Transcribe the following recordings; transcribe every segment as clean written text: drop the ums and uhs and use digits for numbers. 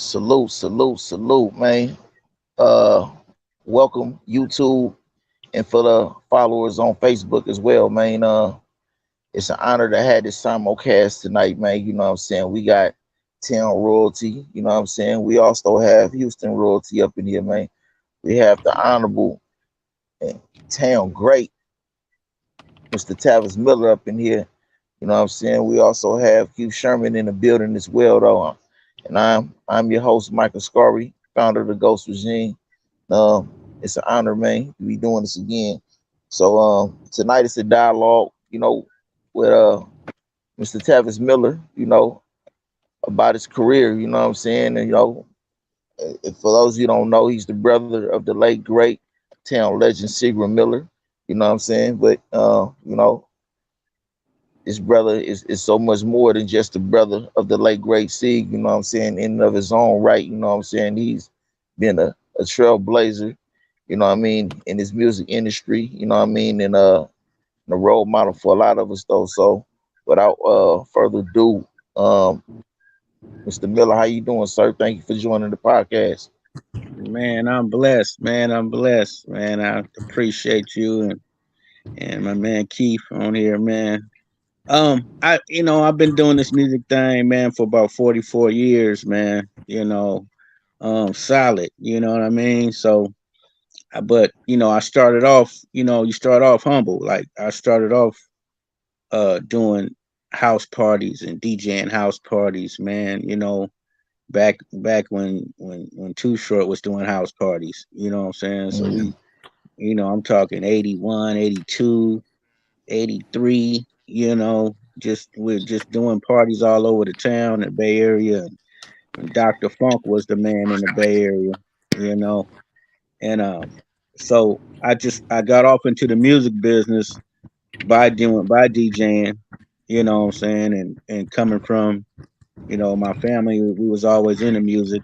Salute, salute, salute, man. Welcome YouTube and for the followers on Facebook as well, man. It's an honor to have this simulcast tonight, man. You know what I'm saying? We got Town Royalty, you know what I'm saying? We also have Houston Royalty up in here, man. We have the Honorable and Town Great, Mr. Tavis Miller up in here. You know what I'm saying? We also have Hugh Sherman in the building as well, though. And I'm your host, Michael Scarry, founder of the Ghost Regime. It's an honor, man, to be doing this again. So tonight it's a dialogue, with Mr. Tavis Miller, about his career, you know what I'm saying? And for those of you who don't know, he's the brother of the late great town legend Seagram Miller, you know what I'm saying? But this brother is so much more than just the brother of the late great Sieg, you know what I'm saying, in and of his own right, you know what I'm saying? He's been a trailblazer, you know what I mean, in his music industry, you know what I mean, and a role model for a lot of us though. So without further ado, Mr. Miller, how you doing, sir? Thank you for joining the podcast. Man, I'm blessed. Man, I'm blessed. Man, I appreciate you and my man Keith on here, man. I've been doing this music thing, man, for about 44 years, man. Solid. You know what I mean? So, but I started off. You start off humble. Like I started off doing house parties and DJing house parties, man. Back when Too Short was doing house parties. You know what I'm saying? So Mm. I'm talking 81, 82, 83. Just we're just doing parties all over the town, the Bay Area. And Dr. Funk was the man in the Bay Area. You know, and so I got off into the music business by DJing. You know what I'm saying? And coming from my family, we was always into music.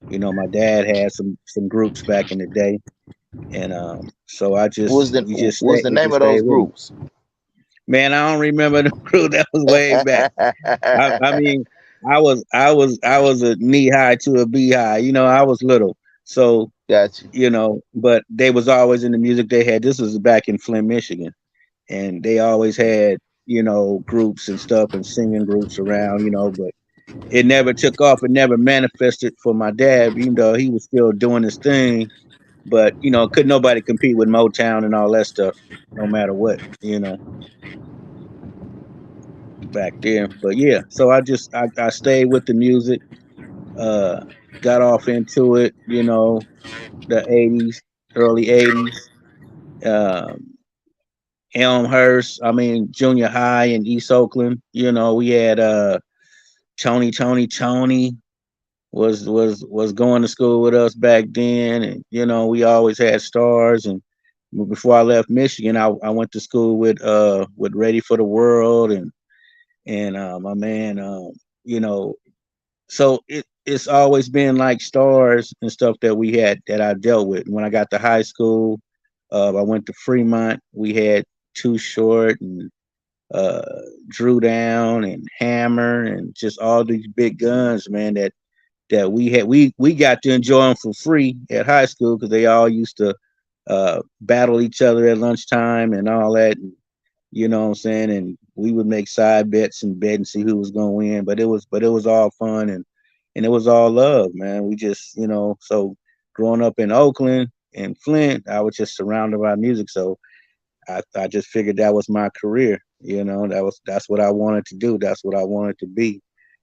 My dad had some groups back in the day, and so What was the we name just of stayed those with it. groups? Man, I don't remember the crew that was way back. I mean, I was a knee high to a beehive. I was little, so Gotcha. but they was always in the music. They had this was back in Flint, Michigan, and they always had groups and stuff and singing groups around. But it never took off. It never manifested for my dad, even though he was still doing his thing. But could nobody compete with Motown and all that stuff, no matter what, back then. But yeah, so I stayed with the music, uh, got off into it, the '80s, early '80s. Um, Elmhurst, I mean junior high in East Oakland. We had Tony was going to school with us back then, and we always had stars. And before I left Michigan, I went to school with Ready for the World and my man, you know, so it's always been like stars and stuff that I dealt with. When I got to high school, I went to Fremont. We had Too Short and uh, Drew Down and Hammer and just all these big guns, man. That we got to enjoy them for free at high school because they all used to battle each other at lunchtime and all that. And, you know what I'm saying? And we would make side bets and bet and see who was gonna win. But it was all fun and it was all love, man. We just so growing up in Oakland and Flint, I was just surrounded by music. So I just figured that was my career. That's what I wanted to do. That's what I wanted to be.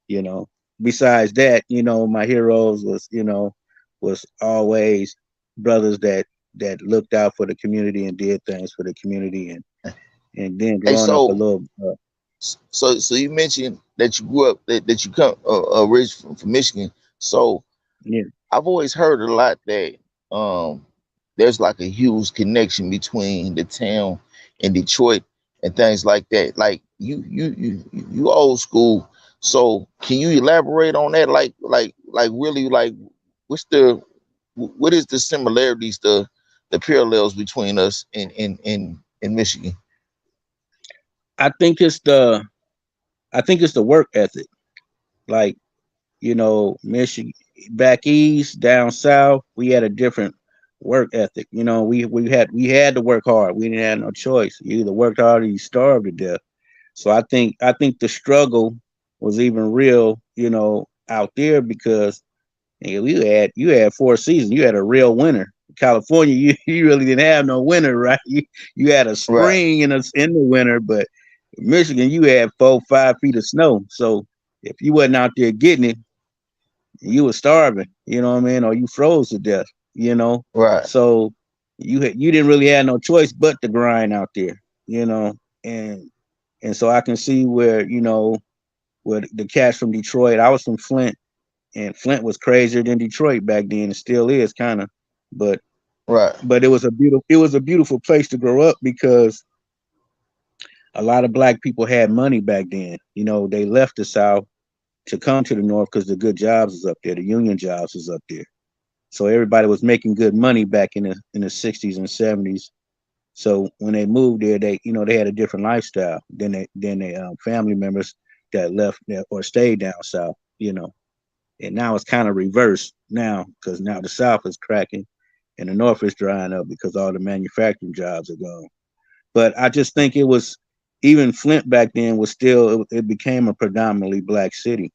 You know. Besides that, my heroes was always brothers that looked out for the community and did things for the community and then Hey, growing up a little so you mentioned that you grew up that you come originally from Michigan. So yeah. I've always heard a lot that um there's like a huge connection between the town and Detroit and things like that. Like you old school. So can you elaborate on that? Like really like what's the what is the similarities, the parallels between us in Michigan? I think it's the work ethic. Like, Michigan. back east, down south, we had a different work ethic. You know, we had to work hard. We didn't have no choice. You either worked hard or you starved to death. So I think the struggle was even real, out there because you had 4 seasons. You had a real winter. California, you really didn't have no winter, right? You had a Right. spring in the winter, but Michigan, you had 4, 5 feet of snow. So if you wasn't out there getting it, you were starving. You know what I mean? Or you froze to death. You know, Right. so you didn't really have no choice but to grind out there. You know, and and so I can see where the cats from Detroit. I was from Flint, and Flint was crazier than Detroit back then. And still is kind of, but Right. it was a beautiful place to grow up because a lot of black people had money back then. You know, they left the South to come to the North because the good jobs is up there, the union jobs is up there. So everybody was making good money back in the 60s and 70s. So when they moved there, they had a different lifestyle than their family members that left there or stayed down south. And now it's kind of reversed now because now the South is cracking and the North is drying up because all the manufacturing jobs are gone. But I just think it was even Flint back then was still it became a predominantly black city,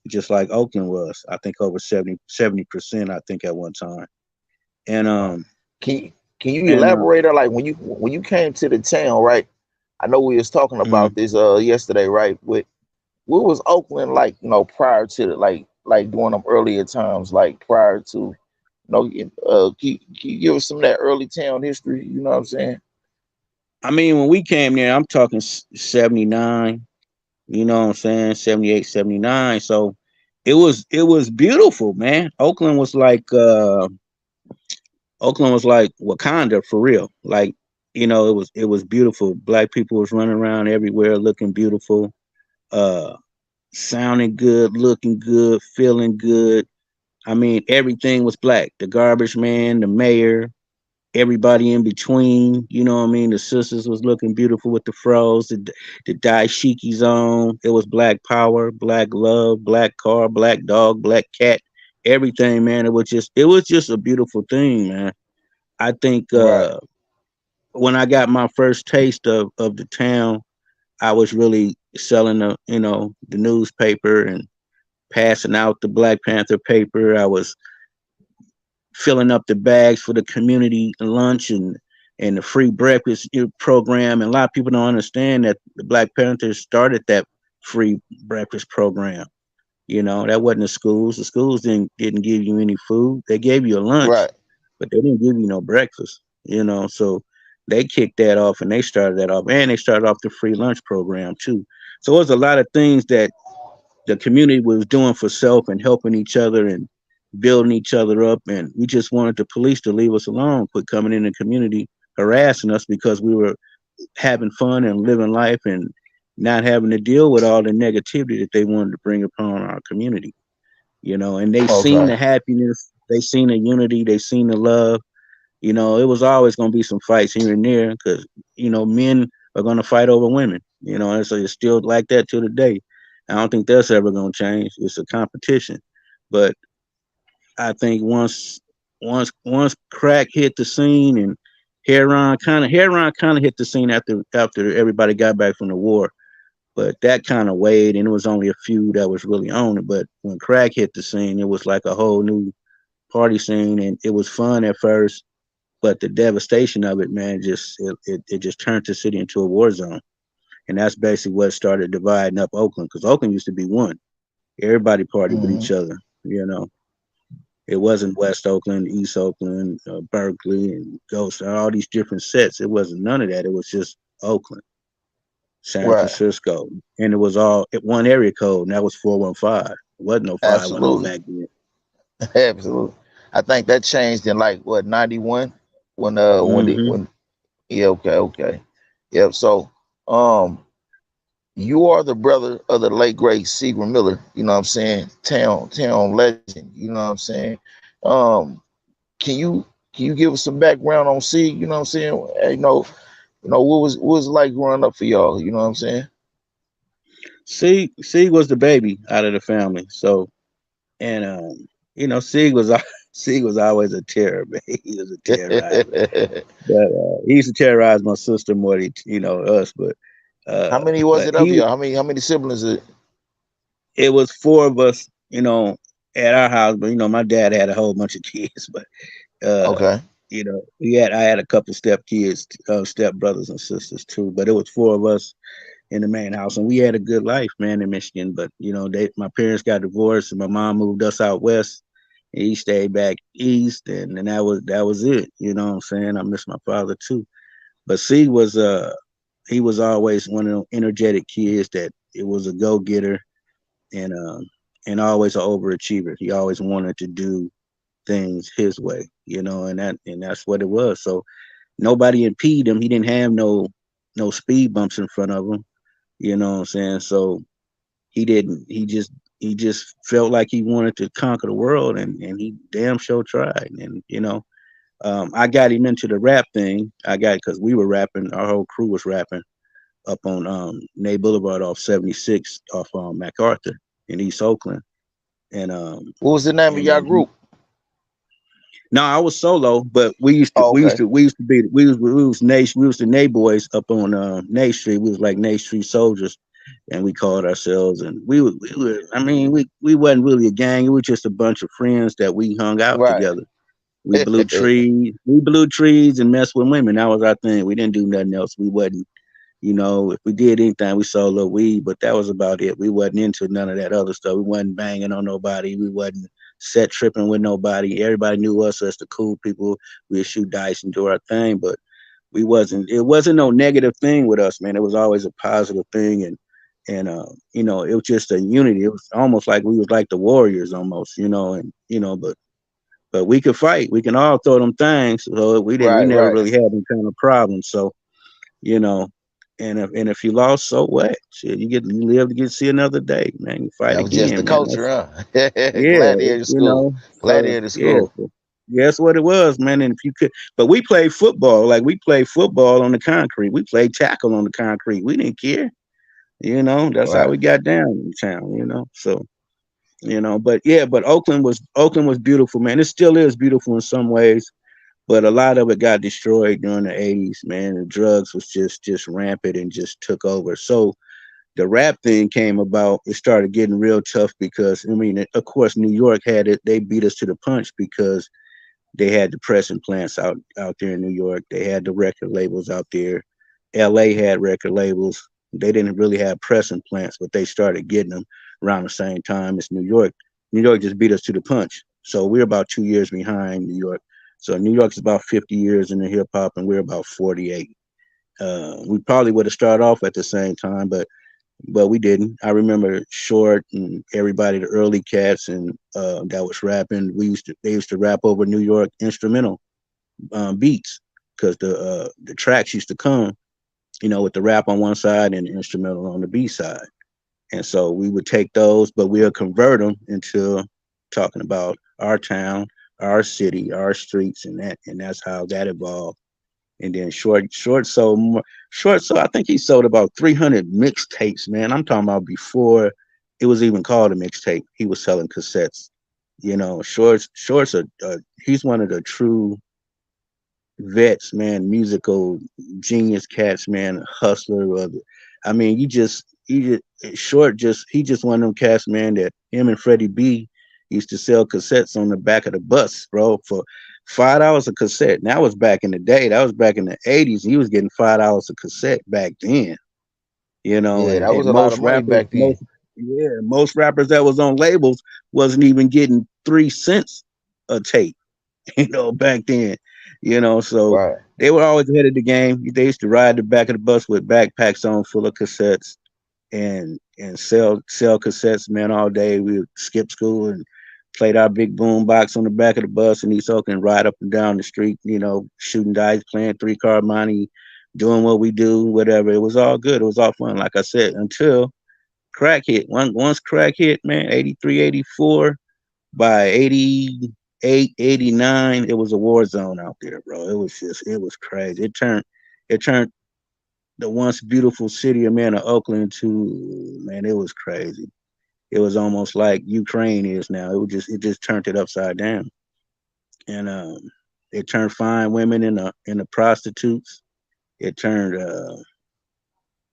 just like Oakland was. I think over 70%. I think at one time. And Uh, can you, can you and elaborate on like when you came to the town, right? I know we was talking mm, about this yesterday, right? What was Oakland like, prior to the, like during them earlier times, like prior to, can you give us some of that early town history? You know what I'm saying? I mean, when we came there, I'm talking 79. You know what I'm saying? 78, 79. So it was beautiful, man. Oakland was like Wakanda for real. Like, it was beautiful. Black people was running around everywhere looking beautiful, uh sounding good, looking good, feeling good. I mean, everything was black. The garbage man, the mayor, everybody in between. You know what I mean? The sisters was looking beautiful with the fros, the dashikis on. It was black power, black love, black car, black dog, black cat, everything, man. It was just a beautiful thing, man. I think Right. when I got my first taste of the town, I was really selling the newspaper and passing out the Black Panther paper. I was filling up the bags for the community lunch and the free breakfast program. And a lot of people don't understand that the Black Panthers started that free breakfast program. That wasn't the schools. The schools didn't give you any food. They gave you a lunch, Right. but they didn't give you no breakfast. So they kicked that off and they started that off, and they started off the free lunch program too. So it was a lot of things that the community was doing for self and helping each other and building each other up. And we just wanted the police to leave us alone, quit coming in the community harassing us because we were having fun and living life and not having to deal with all the negativity that they wanted to bring upon our community. And they seen Okay. the happiness, they seen the unity, they seen the love. It was always going to be some fights here and there because, men are going to fight over women, and so it's still like that to the day. I don't think that's ever going to change. It's a competition. But I think once crack hit the scene and heroin kind of hit the scene after everybody got back from the war, but that kind of weighed, and it was only a few that was really on it. But when crack hit the scene, it was like a whole new party scene, and it was fun at first, but the devastation of it, man, it just turned the city into a war zone. And that's basically what started dividing up Oakland, because Oakland used to be one. Everybody partied with Hmm. each other. You know, it wasn't West Oakland, East Oakland, Berkeley, and Ghost, all these different sets. It wasn't none of that. It was just Oakland, San Right. Francisco, and it was all at one area code, and that was 415. It wasn't no 510 Absolutely. back then. Absolutely. I think that changed in like what 91 Hmm. when yeah, okay, okay. Yep. So um you are the brother of the late great Seagram Miller, you know what I'm saying? Town legend, you know what I'm saying? Um can you give us some background on C, you know what I'm saying? What was it like growing up for y'all, you know what I'm saying? C was the baby out of the family, so and Sieg was Sieg was always a terror, man. He was a terrorizer. But he used to terrorize my sister more than us. How many was But it of you? How many siblings is it? it was four of us, at our house. But my dad had a whole bunch of kids. But uh, Okay. I had a couple step kids, step brothers and sisters too. But it was four of us in the main house, and we had a good life, man, in Michigan. But my parents got divorced, and my mom moved us out west, and he stayed back east, and that was it. You know what I'm saying? I miss my father too. But C was he was always one of those energetic kids that it was a go getter and always an overachiever. He always wanted to do things his way, and that's what it was. So nobody impeded him. He didn't have no speed bumps in front of him. You know what I'm saying? So he didn't. He just felt like he wanted to conquer the world, and he damn sure tried. And I got him into the rap thing. I got because we were rapping. Our whole crew was rapping up on Nay Boulevard off 76 off MacArthur in East Oakland. And What was the name of and your group? no, I was solo, but we used to Oh, we used okay. to we used to be we was the Nay boys up on Nay Street. We was like Nay Street soldiers, and we called ourselves. And we were I mean we wasn't really a gang. It was just a bunch of friends that we hung out Right. together. We blew trees and messed with women. That was our thing. We didn't do nothing else. We wasn't. If we did anything, we sold a little weed, but that was about it. We wasn't into none of that other stuff. We wasn't banging on nobody. We wasn't set tripping with nobody. Everybody knew us as the cool people. We'd shoot dice and do our thing, but we wasn't. It wasn't no negative thing with us, man. It was always a positive thing, and it was just a unity. It was almost like we was like the warriors, almost, but we could fight. We can all throw them things. So we didn't. We Right. never Right. really had them kind of problems. So you know. And if you lost, so what? Shit, you live to get to see another day, man. You fight That was just again, the man. culture, huh? Yeah, Gladiator school. So Gladiator yeah, school. that's what it was, man. And if you could, but we played football, like we played football on the concrete. We played tackle on the concrete. We didn't care, That's how Right. we got down in town, So but Oakland was beautiful, man. It still is beautiful in some ways, but a lot of it got destroyed during the 80s, man. The drugs was just rampant and just took over. So the rap thing came about. It started getting real tough because of course New York had it. They beat us to the punch because they had the pressing plants out there in New York. They had the record labels out there. LA had record labels. They didn't really have pressing plants, but they started getting them around the same time as New York. New York just beat us to the punch. So we're about 2 years behind New York. So New York's about 50 years in the hip hop, and we're about 48. We probably would have started off at the same time, but we didn't. I remember Short and everybody, the early cats, and that was rapping. They used to rap over New York instrumental beats because the tracks used to come, with the rap on one side and the instrumental on the B side. And so we would take those, but we'll convert them into talking about our town, our city, our streets, and that's how that evolved. And then Short sold, I think he sold about 300 mixtapes, man. I'm talking about before it was even called a mixtape. He was selling cassettes. He's one of the true vets, man, musical genius cats, man, hustler. He just one of them cats, man, that him and Freddie B used to sell cassettes on the back of the bus, bro, for $5 a cassette. And that was back in the day. That was back in the 80s. He was getting $5 a cassette back then, Yeah, and, that was and a lot of most money rappers, back then. most rappers that was on labels wasn't even getting 3 cents a tape, back then, so Right. they were always ahead of the game. They used to ride the back of the bus with backpacks on full of cassettes and sell cassettes, man, all day. We would skip school and played our big boom box on the back of the bus and East Oakland, ride up and down the street, shooting dice, playing three card money, doing what we do, whatever. It was all good. It was all fun, like I said, until crack hit. Once crack hit, man, 83, 84, by 88, 89, it was a war zone out there, bro. It was crazy. It turned the once beautiful city of Oakland to, man, it was crazy. It was almost like Ukraine is now. It just turned it upside down, and it turned fine women into prostitutes. It turned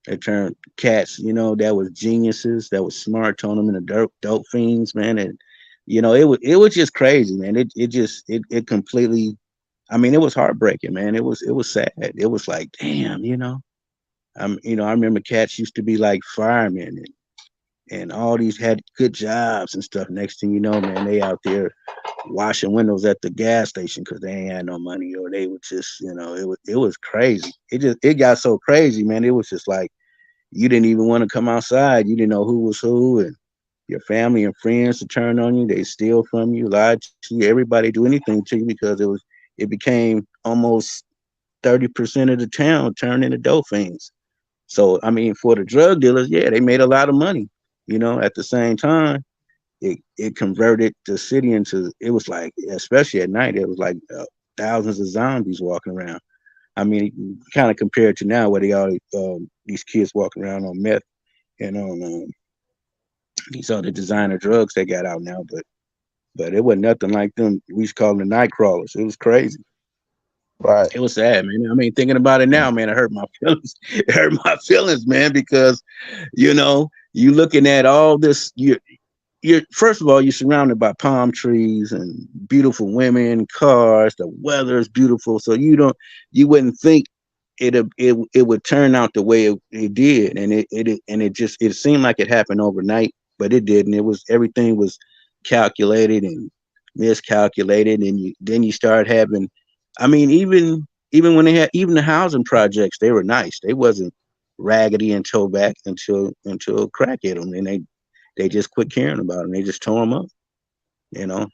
it turned cats, that was geniuses, that was smart, turned them into dope fiends, man. And it was just crazy, man. It completely. I mean, it was heartbreaking, man. It was sad. It was like, damn, I remember cats used to be like firemen and all these had good jobs and stuff. Next thing you know, man, they out there washing windows at the gas station because they ain't had no money, or they would just, it was crazy. It got so crazy, man. It was just like you didn't even want to come outside. You didn't know who was who, and your family and friends to turn on you. They steal from you, lie to you. Everybody do anything to you because it became almost 30% of the town turned into dope fiends. So I mean, for the drug dealers, yeah, they made a lot of money. At the same time, it converted the city into, it was like, especially at night, it was like thousands of zombies walking around. I mean, kind of compared to now where they all these kids walking around on meth and on these other designer drugs they got out now, but it wasn't nothing like them. We used to call them the night crawlers. It was crazy. Right. It was sad, man. I mean, thinking about it now, man, it hurt my feelings. It hurt my feelings, man, because you looking at all this. You're first of all, you're surrounded by palm trees and beautiful women, cars. The weather is beautiful, so you wouldn't think it would turn out the way it did, and it seemed like it happened overnight, but it didn't. Everything was calculated and miscalculated, and then you start having. I mean, even when they had even the housing projects, they were nice. They wasn't raggedy and toe back until crack hit them, and they just quit caring about them. They just tore them up.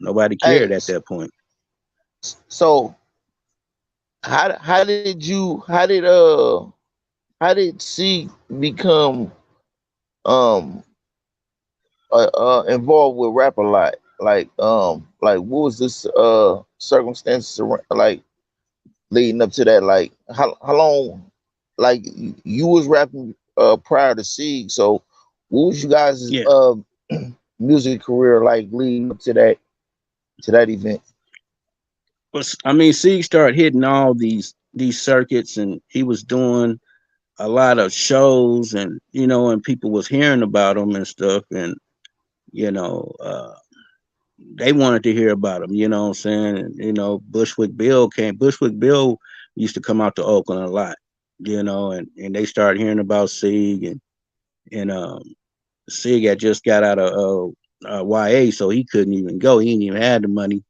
Nobody cared Hey, at that point. so how did C become um involved with rap a lot? Like what was this circumstances like leading up to that? Like how long like you was rapping prior to Sieg, so what was you guys' Yeah. music career like leading up to that event? I mean, Sieg started hitting all these circuits, and he was doing a lot of shows, and people was hearing about him and stuff, and you know, uh, they wanted to hear about him. You know what I'm saying? And Bushwick Bill came. Bushwick Bill used to come out to Oakland a lot. And they started hearing about Sieg, and Sig had just got out of YA, so he couldn't even go. He didn't even have the money.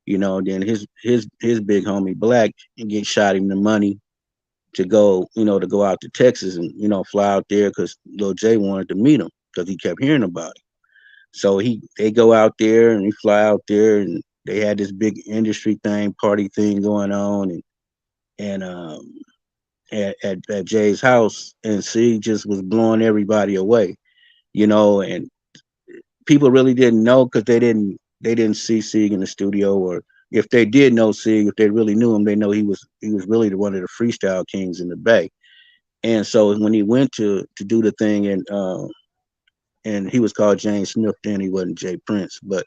Then his big homie Black get shot him the money to go out to Texas and fly out there because Lil J wanted to meet him because he kept hearing about it. So they go out there and he fly out there and they had this big industry thing, party thing going on, and at Jay's house, and Sig just was blowing everybody away. And people really didn't know because they didn't see Sig in the studio, or if they did know Sig, if they really knew him, they know he was really one of the freestyle kings in the Bay. And so when he went to do the thing, and he was called James Smith then, he wasn't Jay Prince, but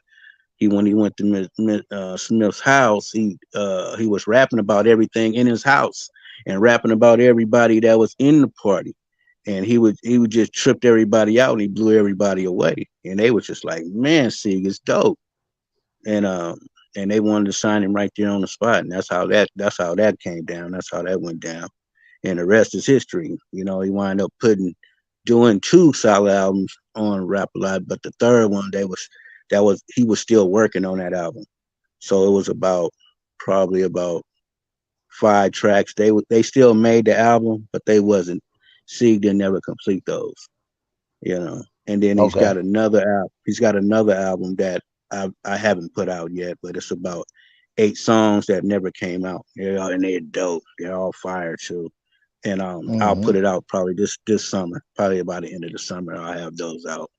when he went to Smith's house, he was rapping about everything in his house and rapping about everybody that was in the party, and he would just tripped everybody out and he blew everybody away, and they was just like, man, Sig is dope, and they wanted to sign him right there on the spot, and that's how that came down, that's how that went down, and the rest is history. He wound up doing two solid albums on Rap a Lot, but the third one that was he was still working on that album, so it was probably about 5 tracks. They still made the album, but they wasn't. Sig didn't never complete those. And then he's Okay. got another album. He's got another album that I haven't put out yet, but it's about 8 songs that never came out. They're dope. They're all fire too. And I'll Hmm. put it out probably this summer, probably about the end of the summer. I'll have those out.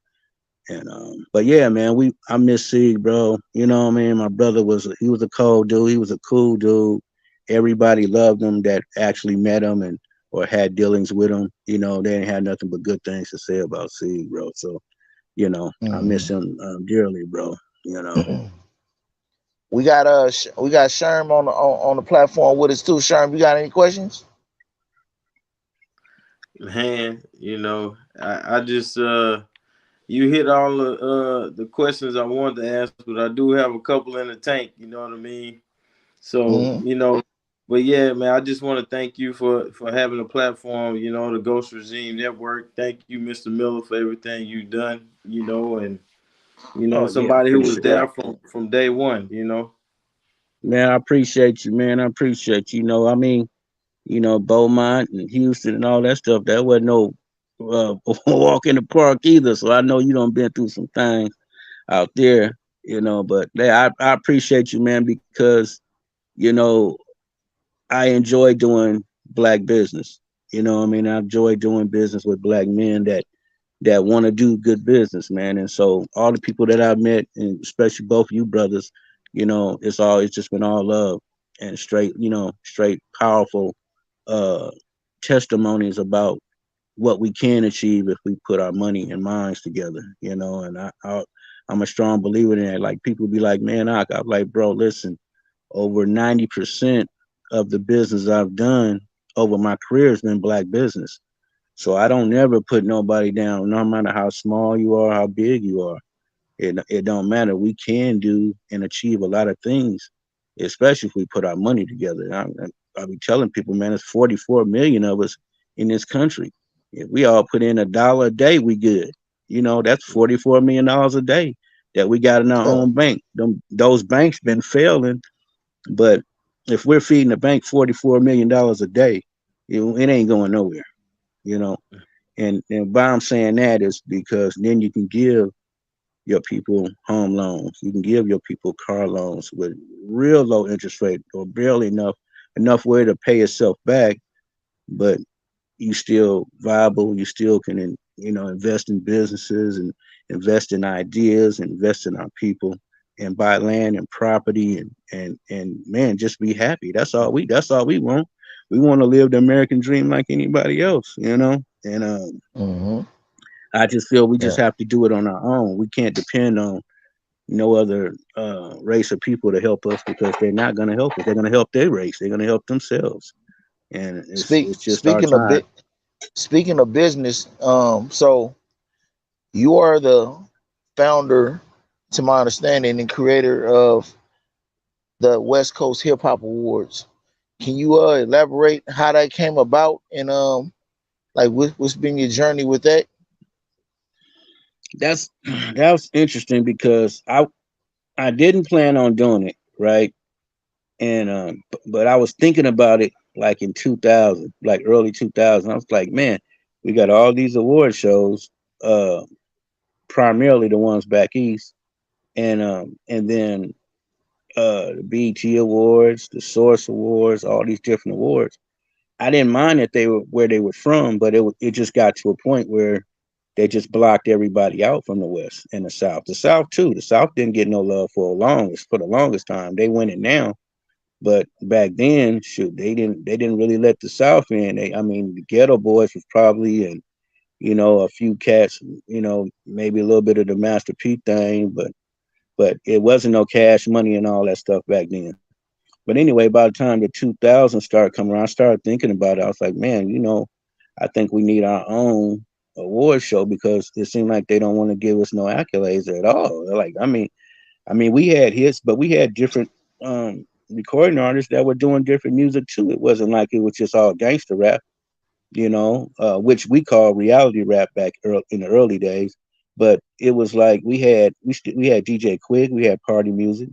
And but yeah, man, I miss Sig, bro. You know what I mean? My brother he was a cold dude. He was a cool dude. Everybody loved him that actually met him and or had dealings with him. They didn't have nothing but good things to say about Sig, bro. So I miss Hmm. him dearly, bro. You know. We got Sherm on the platform with us too. Sherm, you got any questions? Man, I just you hit all the questions I wanted to ask, but I do have a couple in the tank. You know what I mean? So Hmm. but yeah, man, I just want to thank you for having a platform. The Ghost Regime Network. Thank you, Mr. Miller, for everything you've done. And Oh yeah, somebody who was appreciate there from day one. man. I appreciate you, man. I appreciate you. I mean, Beaumont and Houston and all that stuff. That wasn't no walk in the park either. So I know you done been through some things out there. But yeah, I appreciate you, man, because you know I enjoy doing black business. I mean, I enjoy doing business with black men that want to do good business, man. And so all the people that I've met, and especially both you brothers, it's just been all love and straight, straight powerful uh testimonies about what we can achieve if we put our money and minds together, and I'm a strong believer in that. Like people be like, man, I'm like, bro, listen, over 90% of the business I've done over my career has been black business. So I don't never put nobody down, no matter how small you are, how big you are. It don't matter. We can do and achieve a lot of things, especially if we put our money together. I be telling people, man, it's 44 million of us in this country. If we all put in $1 a day, we good. That's $44 million a day that we got in our Huh. own bank. Those banks been failing, but if we're feeding the bank $44 million a day, it ain't going nowhere. You know, and why I'm saying that is because then you can give your people home loans. You can give your people car loans with real low interest rate or barely enough way to pay itself back, but you still viable. You still can invest in businesses and invest in ideas, invest in our people, and buy land and property and man, just be happy. That's all we want. We want to live the American dream like anybody else, And Hmm. I just feel we just Yeah. have to do it on our own. We can't depend on no other race of people to help us because they're not going to help us. They're going to help their race. They're going to help themselves, and it's Speak it's just our speaking of time. bit speaking of business, so you are the founder, to my understanding, and creator of the West Coast Hip Hop Awards. Can you elaborate how that came about and like what's been your journey with that? That's that was interesting because I didn't plan on doing it, right? And but I was thinking about it like in 2000, like early 2000. I was like, man, we got all these award shows, uh, primarily the ones back east, and then the BET Awards, the Source Awards, all these different awards. I didn't mind that they were where they were from, but it just got to a point where they just blocked everybody out from the West and the South. The South too. The South didn't get no love for the longest time. They win it now, but back then, shoot, they didn't really let the South in. I mean, the Ghetto Boys was probably and a few cats, maybe a little bit of the Master P thing, but it wasn't no cash money and all that stuff back then. But anyway, by the time the 2000s started coming around, I started thinking about it. I was like, man, I think we need our own award show because it seemed like they don't want to give us no accolades at all. They're like, I mean, we had hits, but we had different recording artists that were doing different music too. It wasn't like it was just all gangster rap, which we call reality rap back in the early days. But it was like we had DJ Quick, we had party music.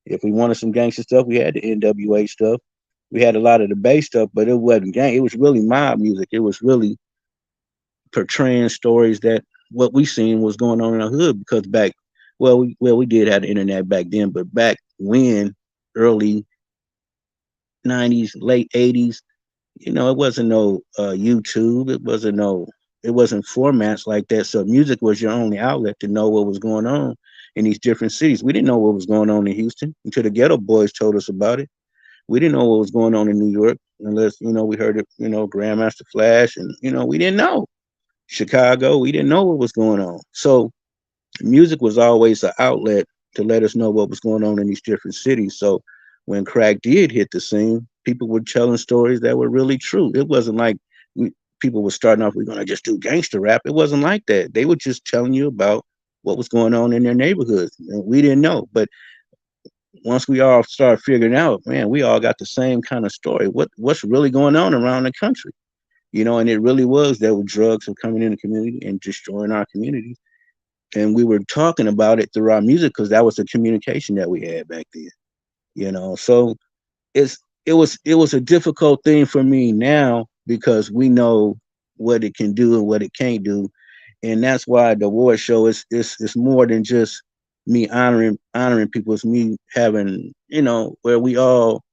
If we wanted some gangster stuff, we had the NWA stuff. We had a lot of the bass stuff, but it wasn't gang. It was really mob music. It was really portraying stories that what we seen was going on in the hood. Because we did have the internet back then, but back when early '90s, late '80s, it wasn't no YouTube. It wasn't formats like that. So music was your only outlet to know what was going on in these different cities. We didn't know what was going on in Houston until the Ghetto Boys told us about it. We didn't know what was going on in New York unless we heard it. Grandmaster Flash, and we didn't know Chicago. We didn't know what was going on. So music was always an outlet to let us know what was going on in these different cities. So when crack did hit the scene, people were telling stories that were really true. It wasn't like we, people were starting off, we're going to just do gangster rap. It wasn't like that. They were just telling you about what was going on in their neighborhoods. And we didn't know. But once we all started figuring out, man, we all got the same kind of story. What's really going on around the country? And it really was there were drugs were coming in the community and destroying our community. And we were talking about it through our music because that was the communication that we had back then. So it's it was a difficult thing for me now because we know what it can do and what it can't do. And that's why the award show is more than just me honoring people. It's me having, where we all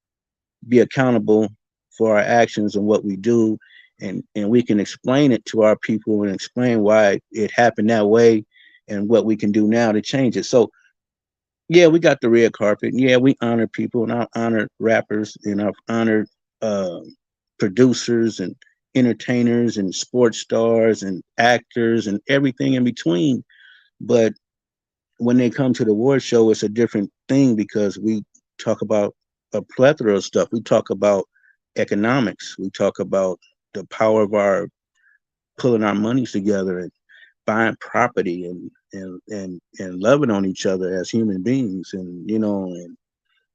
be accountable for our actions and what we do, and we can explain it to our people and explain why it happened that way and what we can do now to change it. So yeah, we got the red carpet. Yeah, we honor people, and I've honored rappers, and I've honored uh, producers and entertainers and sports stars and actors and everything in between. But when they come to the award show, it's a different thing because we talk about a plethora of stuff. We talk about economics. We talk about the power of our pulling our monies together and buying property and loving on each other as human beings, and and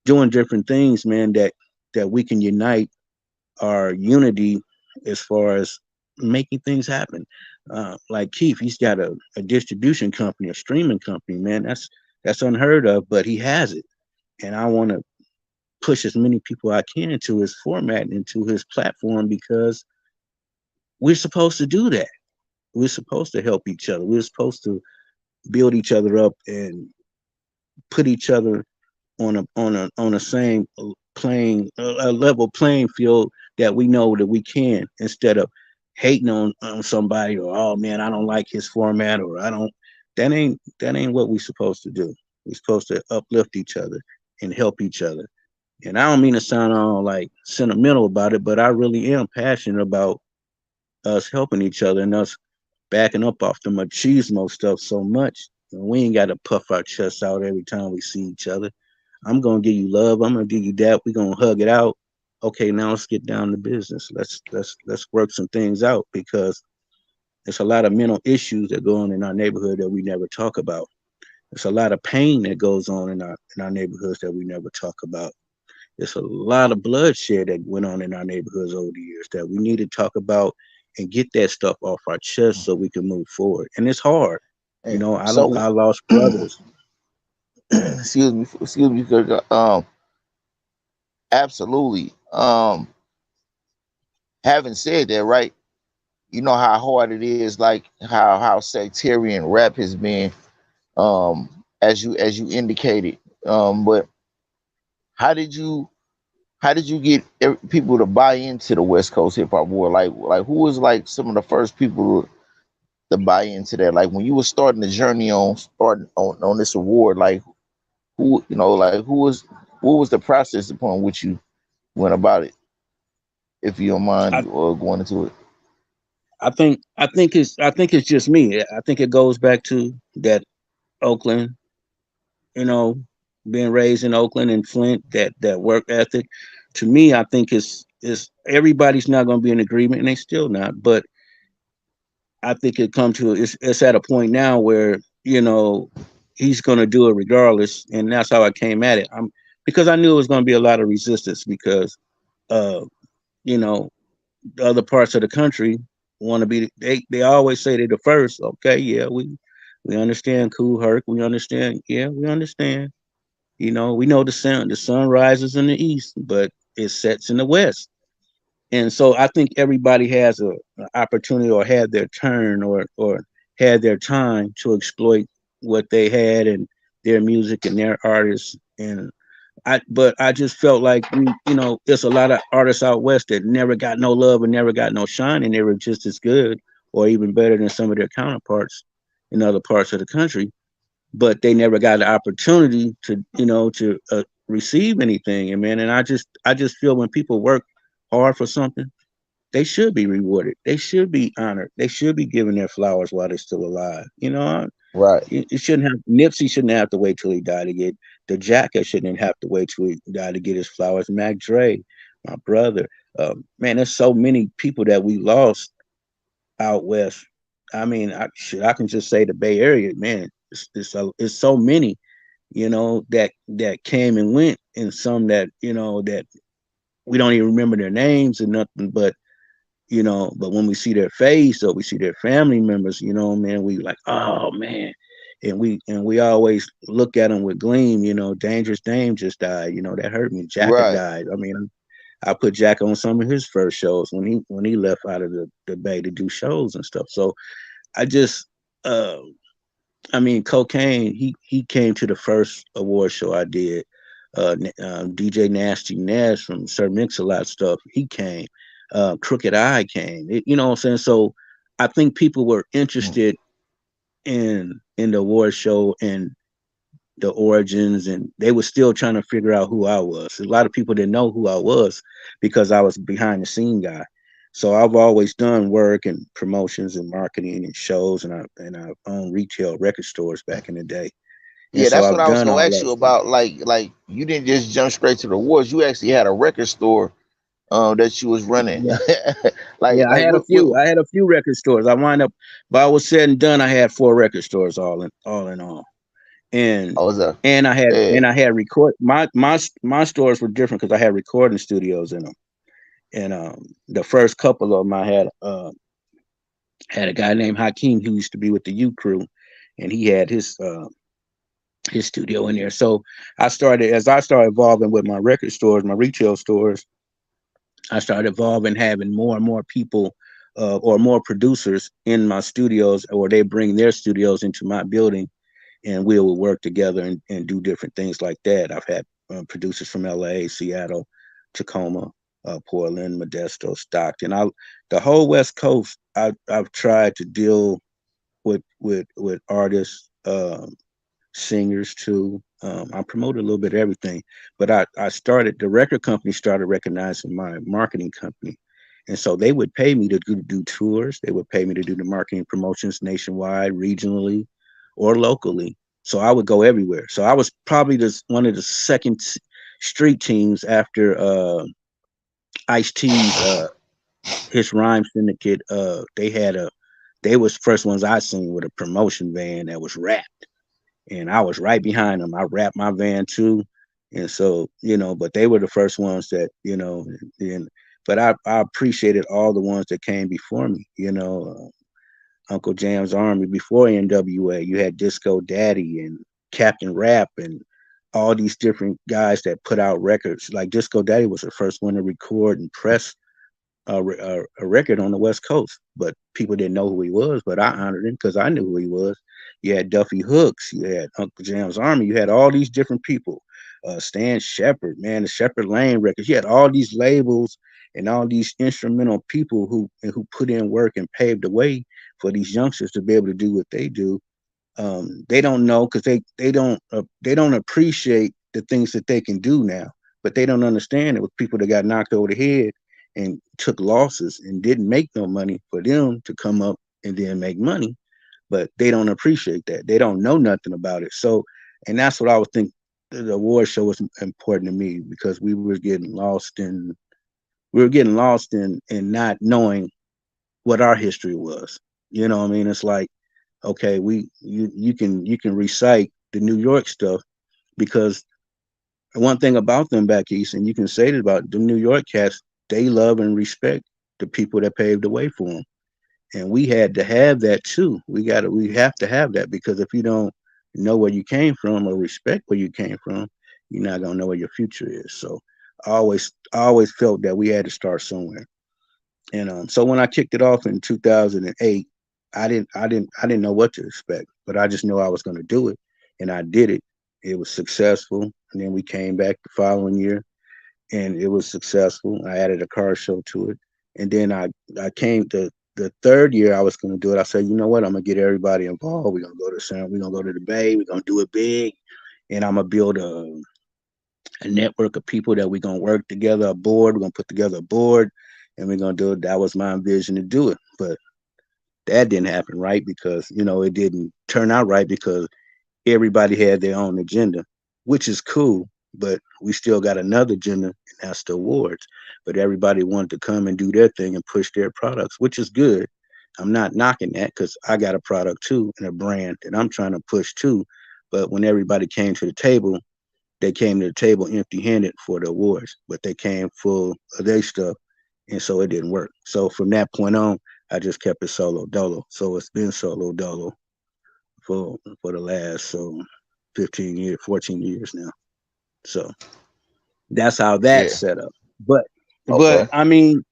doing different things, man, that we can unite our unity as far as making things happen. Like Keith, he's got a distribution company, a streaming company, man. That's unheard of, but he has it. And I want to push as many people I can into his format, into his platform, because we're supposed to do that. We're supposed to help each other. We're supposed to build each other up and put each other on a same playing a level playing field that we know that we can, instead of hating on somebody, or oh man, I don't like his format, or I don't. That ain't what we're supposed to do. We're supposed to uplift each other and help each other. And I don't mean to sound all like sentimental about it, but I really am passionate about us helping each other and us backing up off the machismo stuff so much. We ain't got to puff our chests out every time we see each other. I'm gonna give you love. I'm gonna give you that. We're gonna hug it out. Okay, now let's get down to business. Let's work some things out, because there's a lot of mental issues that go on in our neighborhood that we never talk about. There's a lot of pain that goes on in our neighborhoods that we never talk about. There's a lot of bloodshed that went on in our neighborhoods over the years that we need to talk about and get that stuff off our chest so we can move forward. And it's hard. And I so, lost brothers. excuse me, absolutely. Having said that, right? You know how hard it is, like how sectarian rap has been, as you indicated. But how did you how did you get people to buy into the West Coast hip hop war? Like who was like some of the first people to buy into that? Like when you were starting the journey on starting on this award, like who like who was what was the process upon which you went about it? If you don't I, mind going into it. I think it's just me. I think it goes back to that Oakland, you know, being raised in Oakland and Flint, that work ethic. To me, I think is everybody's not going to be in agreement, and they still not. But I think it come to it's at a point now where he's going to do it regardless, and that's how I came at it. Because I knew it was going to be a lot of resistance, because uh you know the other parts of the country want to be, they always say they're the first. Okay, yeah, we understand, cool Herc, we understand, yeah, we understand. We know the sun rises in the east, but it sets in the west. And so I think everybody has an opportunity, or had their turn, or had their time to exploit what they had and their music and their artists. And but I just felt like there's a lot of artists out west that never got no love and never got no shine, and they were just as good or even better than some of their counterparts in other parts of the country, but they never got the opportunity to receive anything. And man, and I just feel when people work hard for something, they should be rewarded. They should be honored. They should be given their flowers while they're still alive. Right. It shouldn't have Nipsey shouldn't have to wait till he died to get the jacket. Shouldn't have to wait till he died to get his flowers. Mac Dre, my brother. Man, there's so many people that we lost out west. I mean, I can just say the Bay Area, man. It's so many, that came and went, and some that that we don't even remember their names and nothing. But when we see their face or we see their family members, man, we like, oh man. And we always look at them with gleam, Dangerous Dame just died, that hurt me. Jacket Right. died. I mean, I put Jack on some of his first shows when he left out of the Bay to do shows and stuff. So I just uh I mean, Cocaine, he came to the first award show I did. DJ Nasty Nash from Sir Mix-a-Lot stuff, he came. Crooked Eye came. You know what I'm saying? So I think people were Mm. interested in the award show and the origins, and they were still trying to figure out who I was. A lot of people didn't know who I was because I was behind the scene guy. So I've always done work and promotions and marketing and shows, and I owned retail record stores back in the day, and Yeah, so that's what I've I was done gonna all ask that you stuff. about. Like you didn't just jump straight to the awards. You actually had a record store that you was running. Yeah, like yeah. I like had a what few. I had a few record stores. I wind up, but I was said and done. I had 4 record stores all in all, and I was a and I had yeah. and I had record my stores were different because I had recording studios in them. And the first couple of them, I had a guy named Hakeem who used to be with the U Crew, and he had his studio in there. So as I started evolving with my record stores, my retail stores, I started evolving, having more and more people or more producers in my studios, or they bring their studios into my building, and we will work together and do different things like that. I've had producers from LA, Seattle, Tacoma, Portland, Modesto, Stockton. The whole West Coast. I've tried to deal with artists, singers too. I promoted a little bit of everything, but I started the record company started recognizing my marketing company, and so they would pay me to do tours. They would pay me to do the marketing promotions nationwide, regionally, or locally. So I would go everywhere. So I was probably just one of the second street teams after Ice T's his rhyme syndicate. They was first ones I seen with a promotion van that was rap, and I was right behind them. I wrapped my van too, and so but they were the first ones that and but I appreciated all the ones that came before me. Uncle Jam's Army before NWA. You had Disco Daddy and Captain Rap and all these different guys that put out records. Like Disco Daddy was the first one to record and press a record on the West Coast, but people didn't know who he was. But I honored him because I knew who he was. You had Duffy Hooks, you had Uncle Jam's Army, you had all these different people. Stan Shepard, man, the Shepard Lane records. You had all these labels and all these instrumental people who put in work and paved the way for these youngsters to be able to do what they do. They don't know because they don't appreciate the things that they can do now, but they don't understand it with people that got knocked over the head and took losses and didn't make no money for them to come up and then make money, but they don't appreciate that. They don't know nothing about it. So, and that's what I would think the award show was important to me because we were getting lost in not knowing what our history was. You know what I mean? It's like, okay, you can recite the New York stuff because one thing about them back east, and you can say it about the New York cats, they love and respect the people that paved the way for them, and we had to have that too. We have to have that because if you don't know where you came from or respect where you came from, you're not gonna know where your future is. So I always felt that we had to start somewhere. And so when I kicked it off in 2008, I didn't know what to expect, but I just knew I was going to do it, and I did it. It was successful, and then we came back the following year, and it was successful. I added a car show to it, and then I came to the third year I was going to do it. I said, you know what? I'm gonna get everybody involved. We're gonna go to San. We're gonna go to the Bay. We're gonna do it big, and I'm gonna build a network of people that we're gonna work together. A board. We're gonna put together a board, and we're gonna do it. That was my vision to do it, but That didn't happen, right? Because it didn't turn out right because everybody had their own agenda, which is cool. But we still got another agenda, and that's the awards. But everybody wanted to come and do their thing and push their products, which is good. I'm not knocking that because I got a product too and a brand that I'm trying to push too. But when everybody came to the table, they came to the table empty-handed for the awards, but they came full of their stuff, and so it didn't work. So from that point on, I just kept it solo dolo. So it's been solo dolo for the last 15 years, 14 years now. So that's how that's Yeah. set up. But Okay. I mean,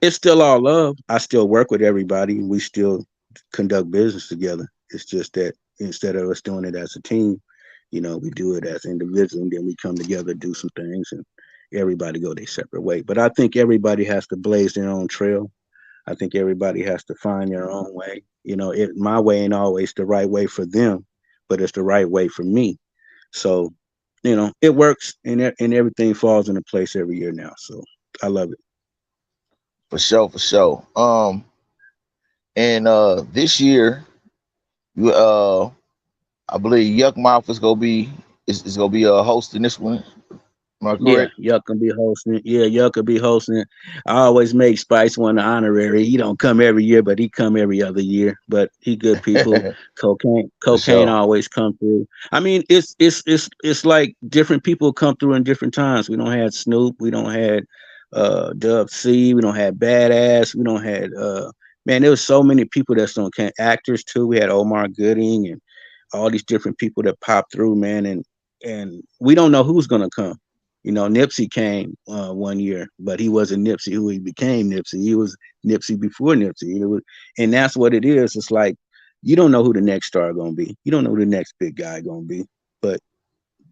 it's still all love. I still work with everybody. We still conduct business together. It's just that instead of us doing it as a team, we do it as individuals, and then we come together, do some things, and everybody go their separate way. But I think everybody has to blaze their own trail. I think everybody has to find their own way. My way ain't always the right way for them, but it's the right way for me. So, it works, and everything falls into place every year now. So I love it. For sure, for sure. And this year, you I believe Yuck Mouth is gonna be hosting this one. Am I Yeah, correct? Yuck can be hosting it. Yeah, Yuck could be hosting it. I always make Spice one the honorary. He don't come every year, but he come every other year. But he good people. For Cocaine sure. always come through. I mean, it's like different people come through in different times. We don't have Snoop. We don't had Dub C. We don't have Badass. We don't had man. There was so many people that's on actors too. We had Omar Gooding and all these different people that pop through, man, and we don't know who's gonna come. Nipsey came one year, but he wasn't Nipsey who he became Nipsey. He was Nipsey before Nipsey. And that's what it is. It's like you don't know who the next star gonna be. You don't know who the next big guy gonna be. But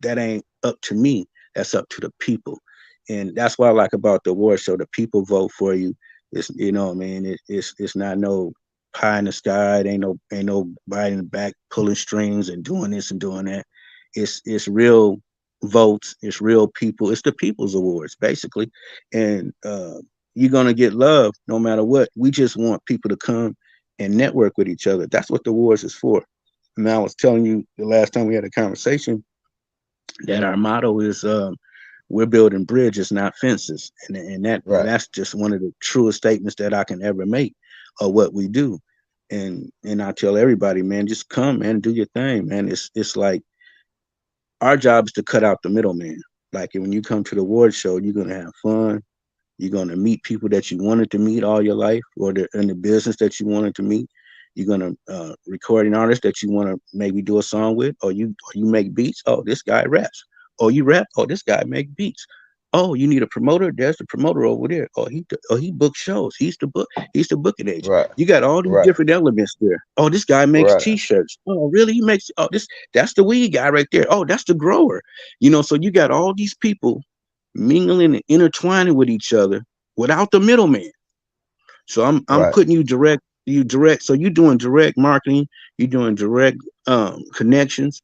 that ain't up to me. That's up to the people. And that's what I like about the award show. The people vote for you. It's I mean, it's not no pie in the sky. It ain't nobody in the back pulling strings and doing this and doing that. It's real votes. It's real people. It's the people's awards basically, and you're gonna get love no matter what. We just want people to come and network with each other. That's what the awards is for. And I was telling you the last time we had a conversation that our motto is we're building bridges, not fences, and Right. that's just one of the truest statements that I can ever make of what we do. And I tell everybody, man, just come, man, do your thing, man. It's like our job is to cut out the middleman. Like when you come to the award show, you're gonna have fun. You're going to meet people that you wanted to meet all your life, or in the business that you wanted to meet. You're going to record an artist that you want to maybe do a song with, or you make beats. Oh, this guy raps. Oh, you rap. Oh, this guy make beats. Oh, you need a promoter. There's the promoter over there. He books shows. He's the booking agent. Right. You got all these Right. different elements there. Oh, this guy makes Right. t-shirts. Oh, really? He makes. Oh, that's the weed guy right there. Oh, that's the grower. So you got all these people mingling and intertwining with each other without the middleman. So I'm Right. putting you direct. So you're doing direct marketing, you're doing direct connections.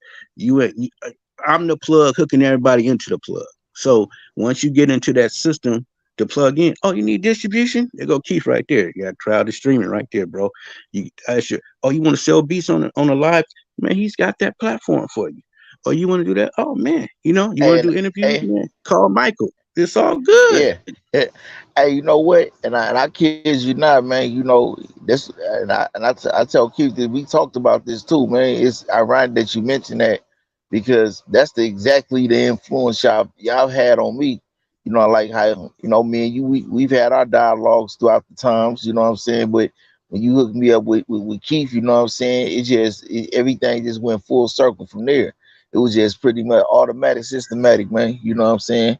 I'm the plug hooking everybody into the plug. So once you get into that system to plug in, oh, you need distribution? There go Keith right there. You got crowd streaming right there, bro. You want to sell beats on a live? Man, he's got that platform for you. Or you want to do that? Oh man, you want to And do interviews? hey, Man, call Michael. It's all good. yeah. Hey, you know what? And I kid you not, man. This, and I tell Keith that we talked about this too, man. It's ironic that you mentioned that because that's exactly the influence y'all had on me. I like how me and you we've had our dialogues throughout the times. You know what I'm saying? But when you hooked me up with Keith, you know what I'm saying? Everything just went full circle from there. It was just pretty much automatic, systematic, man. You know what I'm saying?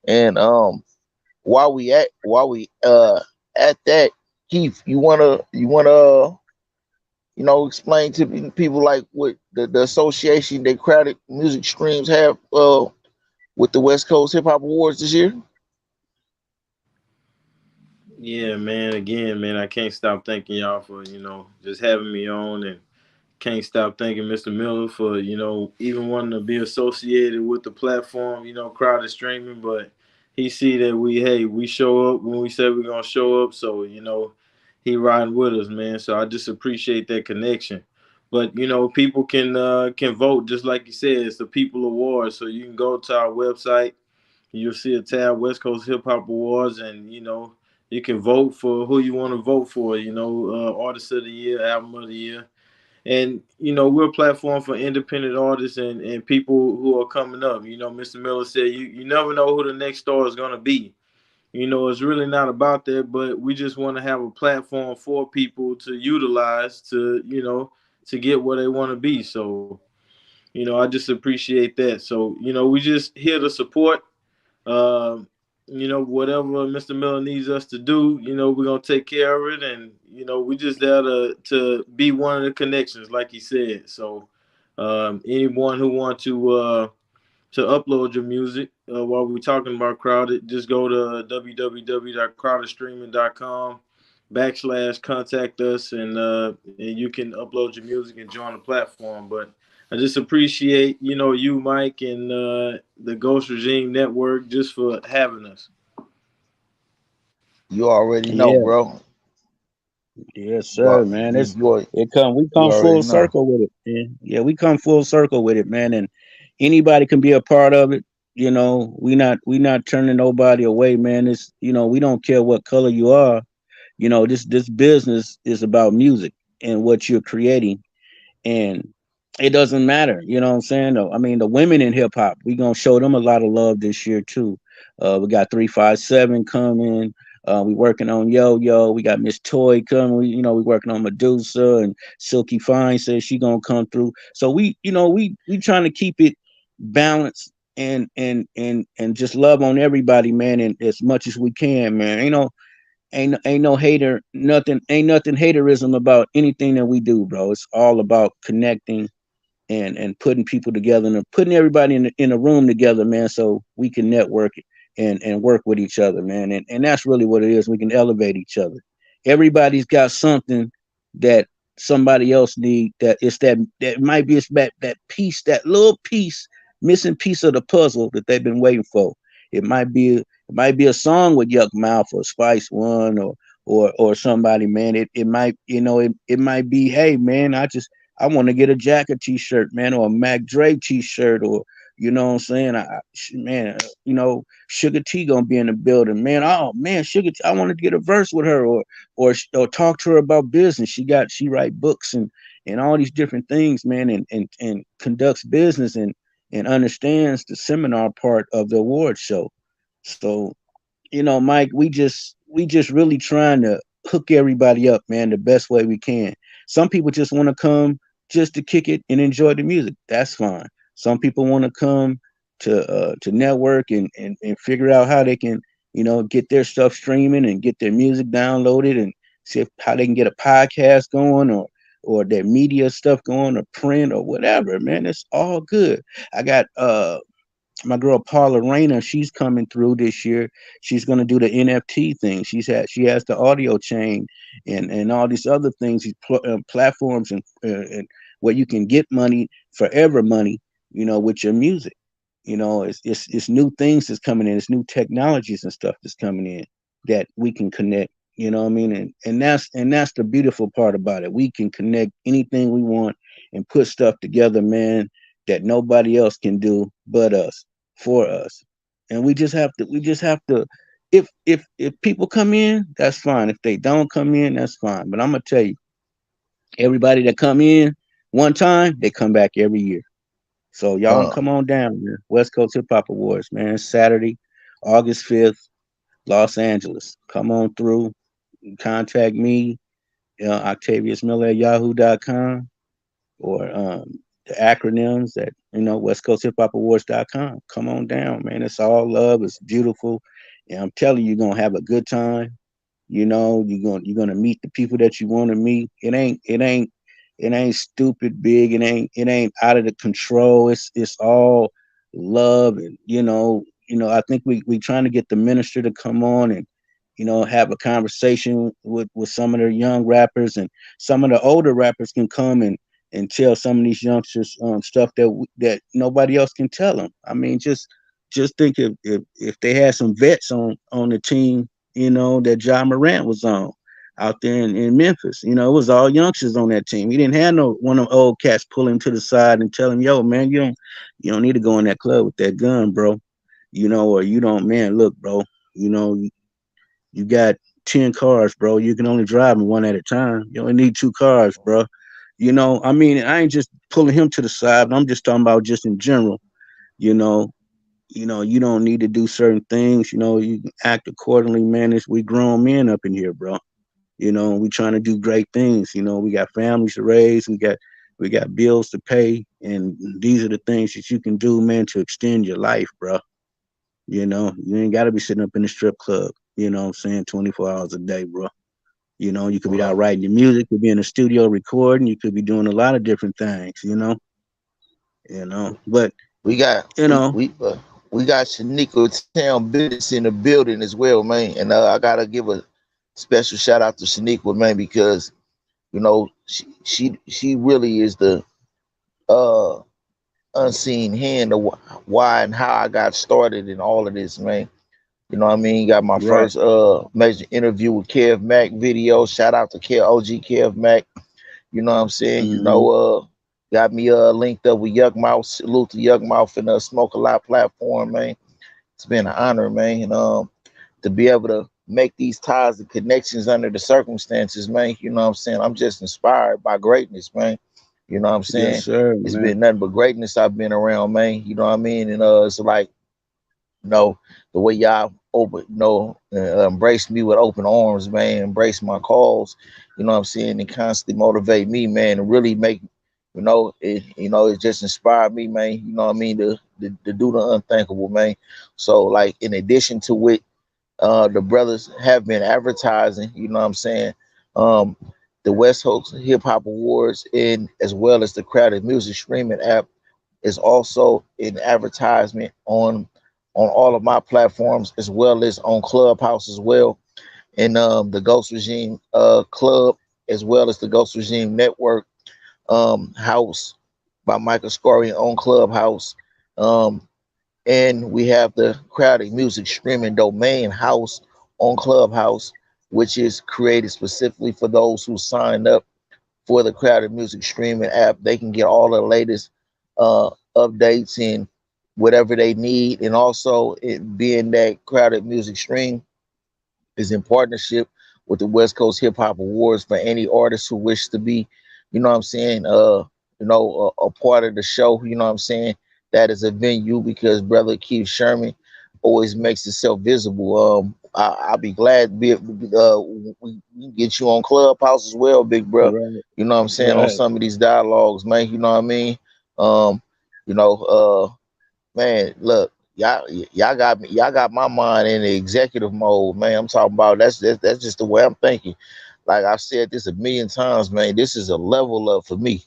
And while we at that, Keith, you wanna explain to people like what the association that Crowded Music Streams have with the West Coast Hip Hop Awards this year? Yeah, man. Again, man, I can't stop thanking y'all for just having me on, and can't stop thanking Mr. Miller for even wanting to be associated with the platform. Crowded streaming, but he see that we show up when we say we're gonna show up. So he riding with us, man. So I just appreciate that connection. But people can vote just like you said. It's the People Award, so you can go to our website. You'll see a tab West Coast Hip Hop Awards, and you can vote for who you want to vote for. Artist of the Year, Album of the Year, and we're a platform for independent artists and people who are coming up. Mr. Miller said you never know who the next star is gonna be. It's really not about that, but we just want to have a platform for people to utilize to get where they want to be. So, I just appreciate that. So, we just here to support. Um, whatever Mr. Miller needs us to do, we're gonna take care of it, and we just there to be one of the connections, like he said. So, anyone who want to upload your music while we're talking about Crowded, just go to www.crowdedstreaming.com /contact us, and you can upload your music and join the platform. But I just appreciate you, Mike, and the Ghost Regime Network just for having us. You already know, Yeah, bro. yes, You sir, are man. you you, are, We you come already full know. circle with it, man. Yeah, we come full circle with it, man. And anybody can be a part of it. We not turning nobody away, man. It's we don't care what color you are. This business is about music and what you're creating, and it doesn't matter. You know what I'm saying? I mean, the women in hip hop, we gonna show them a lot of love this year too. We got 357 coming. We working on Yo Yo. We got Miss Toy coming. We working on Medusa, and Silky Fine says she gonna come through. So we trying to keep it balanced and just love on everybody, man, and as much as we can, man. Ain't no hater, nothing, ain't nothing haterism about anything that we do, bro. It's all about connecting and putting people together and putting everybody in a room together, man, so we can network and work with each other, man. And that's really what it is. We can elevate each other. Everybody's got something that somebody else need, that it's that might be, it's that piece, that little piece, missing piece of the puzzle that they've been waiting for. It might be a song with Yuck Mouth or Spice One or somebody, man. It might, it might be, hey man, I want to get a Jacket T-shirt, man, or a Mac Dre T-shirt, or you know what I'm saying. Man, Sugar T gonna be in the building, man. Oh man, Sugar T, I wanted to get a verse with her, or talk to her about business. She write books and all these different things, man, and conducts business and understands the seminar part of the award show. So Mike, we just really trying to hook everybody up, man, the best way we can. Some people just want to come just to kick it and enjoy the music. That's fine. Some people want to come to network and figure out how they can, get their stuff streaming and get their music downloaded and see how they can get a podcast going or their media stuff going or print or whatever, man. It's all good. I got my girl Paula Rayner, she's coming through this year. She's going to do the NFT thing. She has the audio chain and all these other things, these platforms and where you can get money, forever money, with your music. It's new things that's coming in. It's new technologies and stuff that's coming in that we can connect. You know what I mean? And that's the beautiful part about it. We can connect anything we want and put stuff together, man, that nobody else can do but us, for us. And we just have to if people come in, that's fine. If they don't come in, that's fine. But I'm gonna tell you, everybody that come in one time, they come back every year. So y'all Uh, come on down here. West Coast Hip Hop Awards, man. Saturday, August 5th, Los Angeles. Come on through. Contact me, Octavius Miller at yahoo.com, or the acronyms at West Coast Hip Hop Awards.com. Come on down, man. It's all love. It's beautiful. And I'm telling you, you're gonna have a good time. You're gonna meet the people that you want to meet. It ain't stupid big. It ain't out of the control. It's all love. And I think we trying to get the minister to come on and have a conversation with some of the young rappers, and some of the older rappers can come and tell some of these youngsters stuff that nobody else can tell them. I mean, just think if they had some vets on the team, that John Morant was on. out there in Memphis. It was all youngsters on that team. He didn't have no one of them old cats pull him to the side and tell him, "Yo, man, you don't need to go in that club with that gun, bro." Or you don't, man. Look, bro. You got 10 cars, bro. You can only drive them one at a time. You only need 2 cars, bro. I mean, I ain't just pulling him to the side, but I'm just talking about just in general. You know, you don't need to do certain things. You can act accordingly, man. We grown men up in here, bro. We trying to do great things. We got families to raise. We got bills to pay, and these are the things that you can do, man, to extend your life, bro. You ain't got to be sitting up in the strip club. What I'm saying, 24 hours a day, bro. You could be out Right. writing your music, could be in the studio recording, you could be doing a lot of different things. But We got you we know, we uh, we got Shaniqua Town Business in the building as well, man. And I gotta give a special shout out to Shaniqua, man, because she really is the uh unseen hand of why and how I got started in all of this, man. You know what I mean? Got my right. first major interview with Kev Mack video. Shout out to OG Kev Mack. You know what I'm saying? Hmm. Got me linked up with Yuck Mouth. Salute to Yuck Mouth and Smoke a Lot platform, man. It's been an honor, man. And to be able to make these ties and connections under the circumstances, man. You know what I'm saying? I'm just inspired by greatness, man. You know what I'm Yes, saying? sir, It's man. been nothing but greatness I've been around, man. You know what I mean? And it's like, the way y'all embrace me with open arms, man, embrace my calls, you know what I'm saying, and constantly motivate me, man, and really make, it just inspired me, man, you know what I mean, to do the unthinkable, man. So, like, in addition to what the brothers have been advertising, you know what I'm saying, um, the West Coast Hip Hop Awards, and as well as the Crowded Music Streaming app is also an advertisement on all of my platforms as well as on Clubhouse as well, and the Ghost Regime Club as well as the Ghost Regime Network House by Michael Scorian on Clubhouse. Um, and we have the Crowded Music Streaming Domain House on Clubhouse, which is created specifically for those who sign up for the Crowded Music Streaming app. They can get all the latest updates and whatever they need. And also, it being that Crowded Music Stream is in partnership with the West Coast Hip Hop Awards for any artists who wish to be, you know what I'm saying, a part of the show, you know what I'm saying. That is a venue because brother Keith Sherman always makes himself visible. I'll be glad to we can get you on Clubhouse as well, big bro. Right, You know what I'm saying, on right. some of these dialogues, man. You know what I mean? Um, you know, Man, look, y'all got my mind in the executive mode, man. I'm talking about that's just the way I'm thinking. Like I've said this a million times, man. This is a level up for me,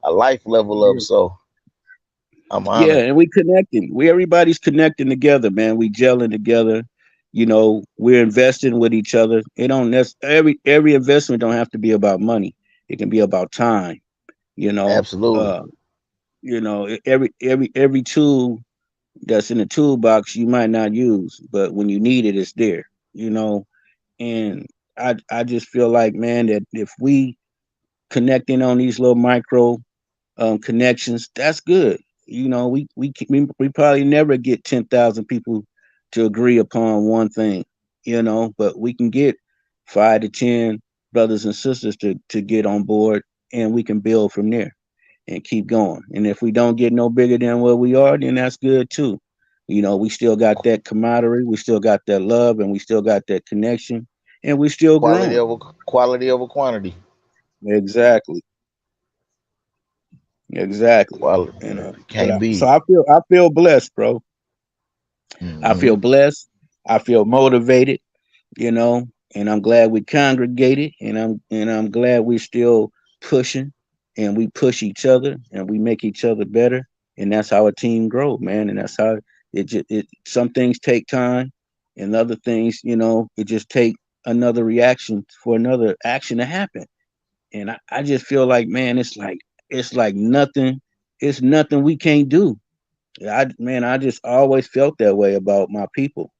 a life level up. Yeah. So I'm Yeah, honored. and we connecting. Everybody's connecting together, man. We gelling together. We're investing with each other. It don't every investment don't have to be about money. It can be about time. You know, Absolutely. uh, every tool that's in the toolbox you might not use, but when you need it, it's there. You know, and I just feel like, man, that if we connecting on these little micro connections, that's good. We probably never get 10,000 people to agree upon one thing, but we can get 5 to 10 brothers and sisters to get on board, and we can build from there and keep going. And if we don't get no bigger than where we are, then that's good too. We still got that camaraderie, we still got that love, and we still got that connection, and we still Quality growing. over quality over quantity. Exactly, exactly. Quality But can't beat so it. I feel blessed, bro. I Hmm. feel blessed. I feel motivated, you know, and I'm glad we congregated, and I'm glad we're still pushing, and we push each other, and we make each other better, and that's how a team grows, man. And that's how some things take time, and other things, it just take another reaction for another action to happen. And I just feel like, man, it's like nothing. It's nothing we can't do. I just always felt that way about my people.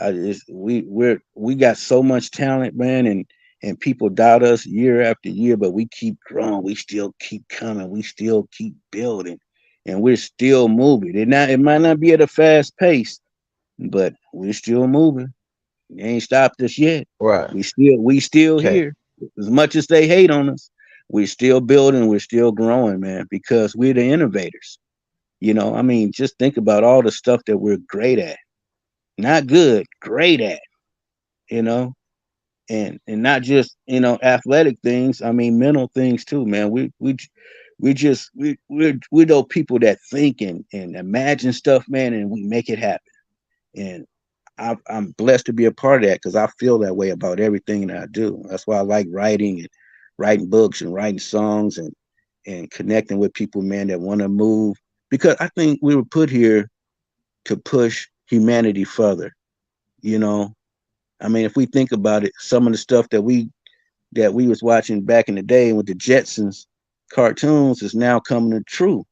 We got so much talent, man, and people doubt us year after year, but we keep growing. We still keep coming. We still keep building, and we're still moving. It might not be at a fast pace, but we're still moving. They ain't stopped us yet. Right. We still Okay. here. As much as they hate on us, we're still building. We're still growing, man, because we're the innovators. I mean, just think about all the stuff that we're great at. Not good, great at. You know, and not just athletic things. I mean, mental things too, man. We're those people that think and imagine stuff, man, and we make it happen. And I'm blessed to be a part of that because I feel that way about everything that I do. That's why I like writing and writing books and writing songs and connecting with people, man, that want to move. Because I think we were put here to push humanity further. You know, I mean, if we think about it, some of the stuff that we was watching back in the day with the Jetsons cartoons is now coming to true.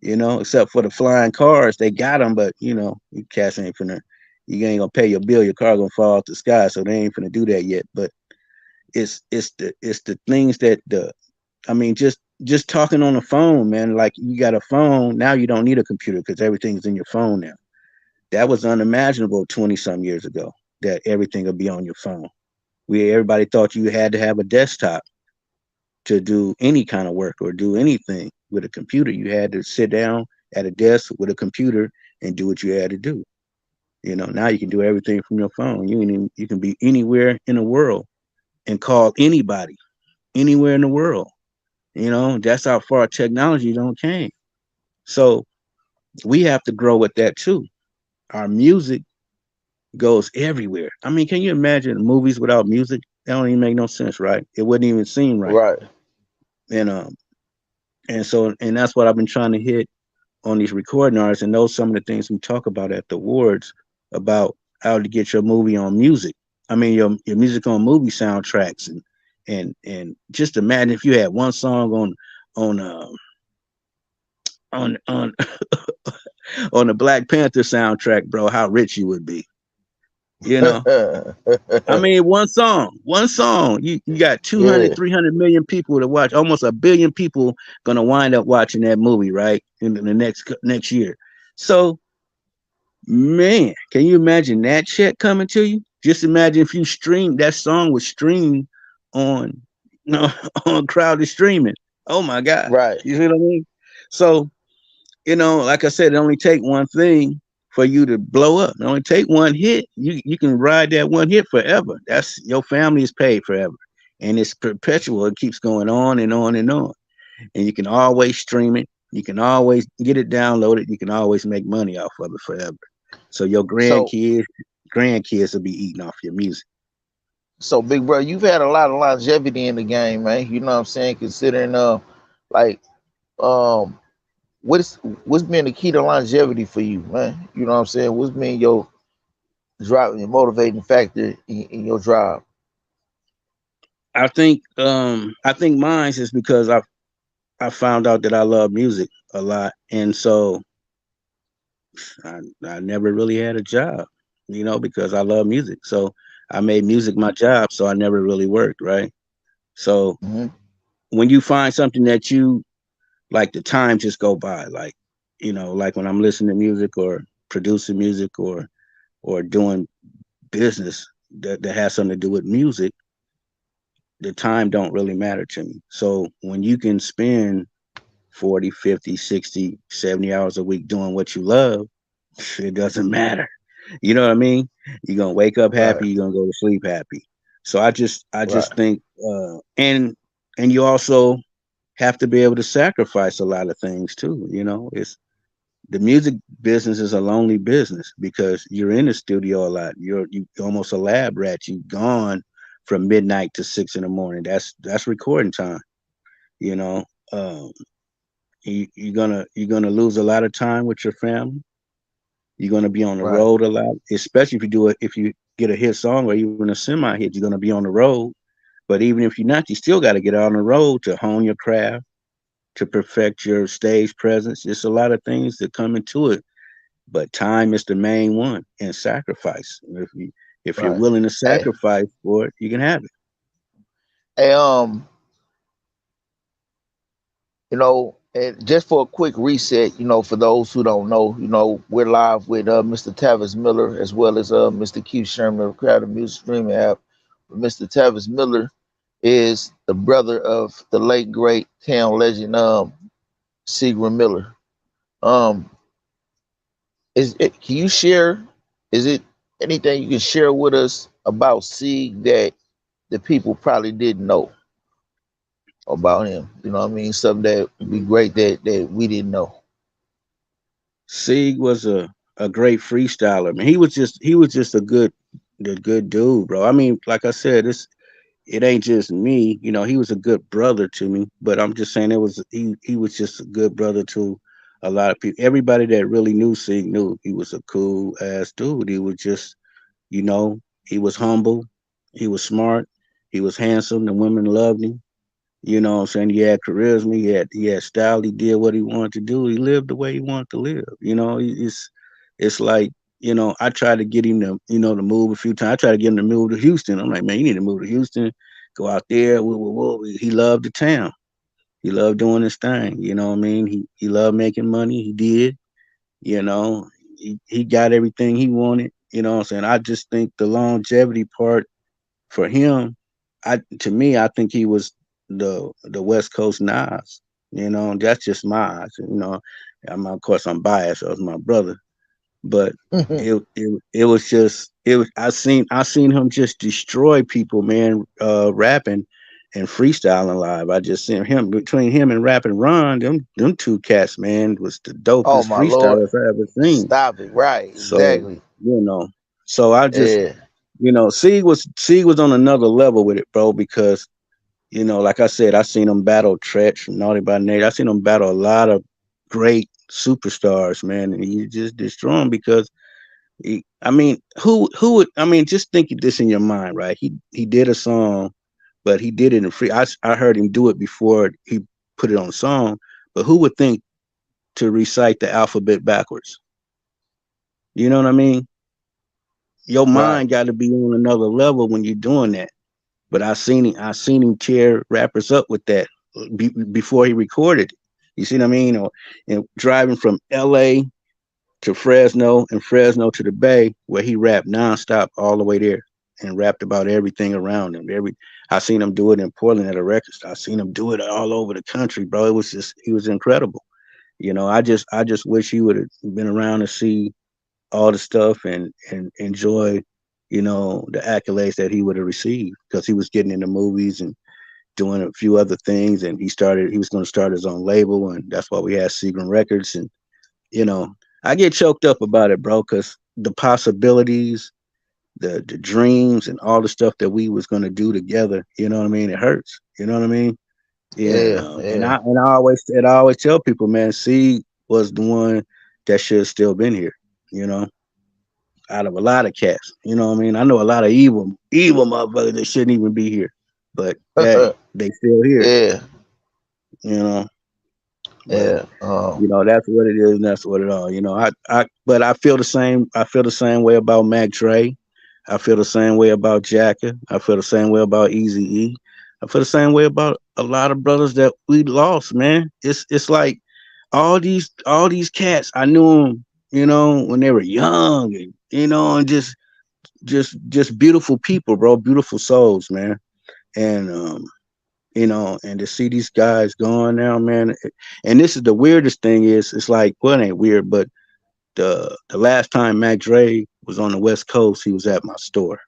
Except for the flying cars, they got them, but you cats ain't finna, you ain't gonna pay your bill, your car gonna fall out the sky, so they ain't finna do that yet. But it's the things that I mean, just talking on the phone, man. Like you got a phone now, you don't need a computer because everything's in your phone now. That was unimaginable 20 some years ago. That everything would be on your phone. Everybody thought you had to have a desktop to do any kind of work or do anything with a computer. You had to sit down at a desk with a computer and do what you had to do. Now you can do everything from your phone. You can be anywhere in the world and call anybody anywhere in the world. That's how far technology don't came. So we have to grow with that too. Our music goes everywhere. I mean, can you imagine movies without music? That don't even make no sense, right? It wouldn't even seem right. Right. And that's what I've been trying to hit on these recording artists and know some of the things we talk about at the awards about how to get your movie on music. I mean your music on movie soundtracks and just imagine if you had one song on uh, on on the Black Panther soundtrack, bro, how rich you would be. You know, I mean, one song, you got two Yeah. hundred, 300 million people to watch, almost a billion people gonna wind up watching that movie, right? In the next year. So, man, can you imagine that check coming to you? Just imagine if you stream that song was streamed on, on crowded streaming. Oh my God. Right. You see what I mean? So, like I said, it only take one thing for you to blow up. It only take one hit. You can ride that one hit forever. That's your family is paid forever. And it's perpetual. It keeps going on and on and on. And you can always stream it. You can always get it downloaded. You can always make money off of it forever. So your So grandkids will be eating off your music. big bro, you've had a lot of longevity in the game, man. You know what I'm saying? Considering like um what's been the key to longevity for you, man? You know what I'm saying? What's been your driving, your motivating factor in your drive? I think mine's is because I found out that I love music a lot, and so I never really had a job, because I love music. So I made music my job, so I never really worked, right? So Hmm. when you find something that you like, the time just go by, like when I'm listening to music or producing music or doing business that has something to do with music, the time don't really matter to me. So when you can spend 40, 50, 60, 70 hours a week doing what you love, it doesn't matter. You know what I mean? You're gonna wake up Right. happy. You're gonna go to sleep happy. So I just Right. think, and you also have to be able to sacrifice a lot of things too. It's the music business is a lonely business because you're in the studio a lot. You almost a lab rat. You gone from midnight to 6 in the morning. That's recording time. You know, um, you're gonna lose a lot of time with your family. You're gonna be on the Right. road a lot, especially if you get a hit song or even a semi hit. You're gonna be on the road. But even if you're not, you still got to get out on the road to hone your craft, to perfect your stage presence. There's a lot of things that come into it but time is the main one, and sacrifice. If you're Right. willing to Hey, sacrifice for it, you can have it. hey, and just for a quick reset, for those who don't know, we're live with Mr. Tavis Miller as well as Mr. Q Sherman of Crowd Music Streaming app. Mr. Tavis Miller is the brother of the late great town legend Seagram Miller. Um, can you share? Is it anything you can share with us about Sieg that the people probably didn't know about him? You know what I mean? Something that would be great that we didn't know. Sieg was a great freestyler. Man, he was just a good dude, bro. I mean, like I said, it ain't just me. He was a good brother to me. But I'm just saying, he was just a good brother to a lot of people. Everybody that really knew Sieg knew he was a cool ass dude. He was just, you know, he was humble, he was smart, he was handsome. The women loved him. What I'm saying? He had charisma, he had style, he did what he wanted to do, he lived the way he wanted to live. It's like, I tried to get him to move a few times. I tried to get him to move to Houston. I'm like, man, you need to move to Houston, go out there. Whoa, whoa, whoa. He loved the town. He loved doing his thing. You know what I mean? He loved making money. He did. You know, he got everything he wanted. You know what I'm saying? I just think the longevity part for him, to me, I think he was the West Coast Nas. That's just my eyes. Of course I'm biased. That was my brother, but it was just it was. I seen him just destroy people, man. Rapping and freestyling live. I just seen him between him and rapping Ron. Them two cats, man, was the Oh dopest my lord! freestylers I ever seen. Stop it! Right? So Exactly. you know, so I just Yeah. Sieg was on another level with it, bro, because like I said, I seen him battle Tretch from Naughty by Nate. I seen him battle a lot of great superstars, man, and he just destroy him because I mean, who would I mean, just think this in your mind, right? He did a song, but he did it in free. I heard him do it before he put it on a song, but who would think to recite the alphabet backwards? You know what I mean? Your Right. mind got to be on another level when you're doing that. But I seen him tear rappers up with that before he recorded. You see what I mean? And driving from L.A. to Fresno and Fresno to the Bay, where he rapped nonstop all the way there and rapped about everything around him. I seen him do it in Portland at a record store. I seen him do it all over the country, bro. He was incredible. I just wish he would have been around to see all the stuff and enjoy, the accolades that he would have received because he was getting into movies and doing a few other things, and he was going to start his own label, and that's why we had Seagram Records. And you know, I get choked up about it, bro, because the possibilities, the dreams, and all the stuff that we was gonna do together. You know what I mean? It hurts. You know what I mean? Yeah, and Yeah. um, and Yeah. I and I always tell people, man, C was the one that should have still been here. You know, out of a lot of cats. You know what I mean? I know a lot of evil motherfuckers that shouldn't even be here, but hey, they still here. Yeah. You know, but Yeah. that's what it is, and that's what it all. But I feel the same. I feel the same way about Mac Dre. I feel the same way about Jacka. I feel the same way about Easy E. I feel the same way about a lot of brothers that we lost, man. It's like all these cats. I knew them, when they were young, and and just beautiful people, bro, beautiful souls, man. And to see these guys gone now, man. And this is the weirdest thing is it's like, well, it ain't weird, but the last time Mac Dre was on the West Coast, he was at my store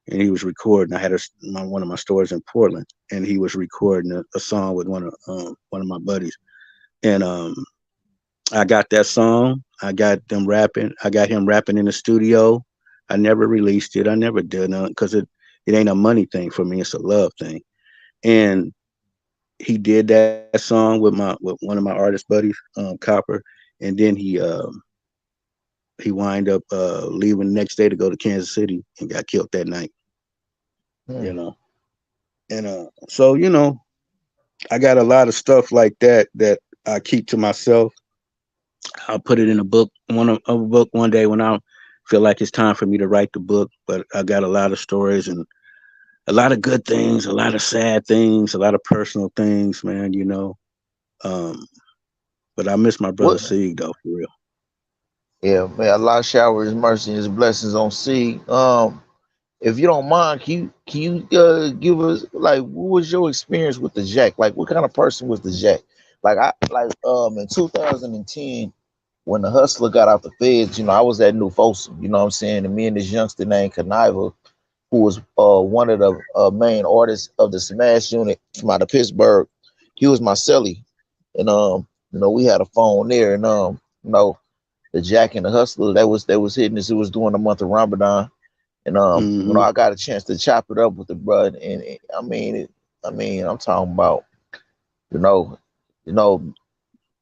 and he was recording. I had one of my stores in Portland, and he was recording a song with one of my buddies. And I got that song. I got them rapping. I got him rapping in the studio. I never released it. I never did nothing because it ain't a money thing for me. It's a love thing. And he did that song with one of my artist buddies, Copper, and then he wind up leaving the next day to go to Kansas City and got killed that night. You Hmm. know, and so I got a lot of stuff like that I keep to myself. I'll put it in a book. a book one day when I feel like it's time for me to write the book. But I got a lot of stories and a lot of good things, a lot of sad things, a lot of personal things, man. Um, but I miss my brother What? Sieg though, for real. Yeah, man. Allah shower His mercy and His blessings on C. If you don't mind, can you give us like what was your experience with the Jack? Like, what kind of person was the Jack? Like, I like in 2010 when the hustler got out the feds. I was at New Folsom. You know what I'm saying? And me and this youngster named Conniva, who was one of the main artists of the Smash unit from out of Pittsburgh. He was my celly, and we had a phone there, and the Jack and the Hustler that was hitting us. It was during the month of Ramadan, and Hmm. I got a chance to chop it up with the brother, and I mean, I'm talking about, you know, you know,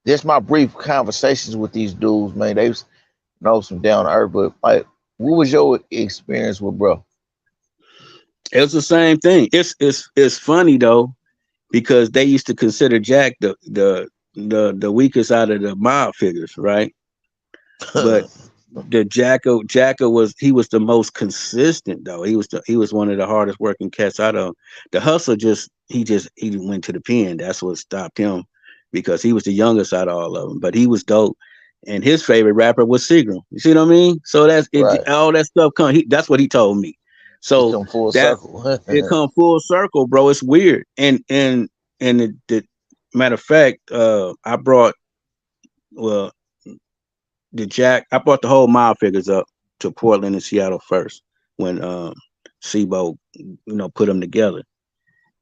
just my brief conversations with these dudes, man. They was, some down to earth, but like, what was your experience with bro? It was the same thing. It's funny though because they used to consider Jack the weakest out of the mob figures, right? But the Jacko was the most consistent though. He was one of the hardest working cats out of the hustle. He went to the pen. That's what stopped him because he was the youngest out of all of them. But he was dope, and his favorite rapper was Seagram. You see what I mean? So that's it. Right. All that stuff come. That's what he told me. It So come full that circle. it come full circle, bro. It's weird. And the matter of fact, I brought well the Jack. I brought the whole mob figures up to Portland and Seattle first when Sibo, put them together,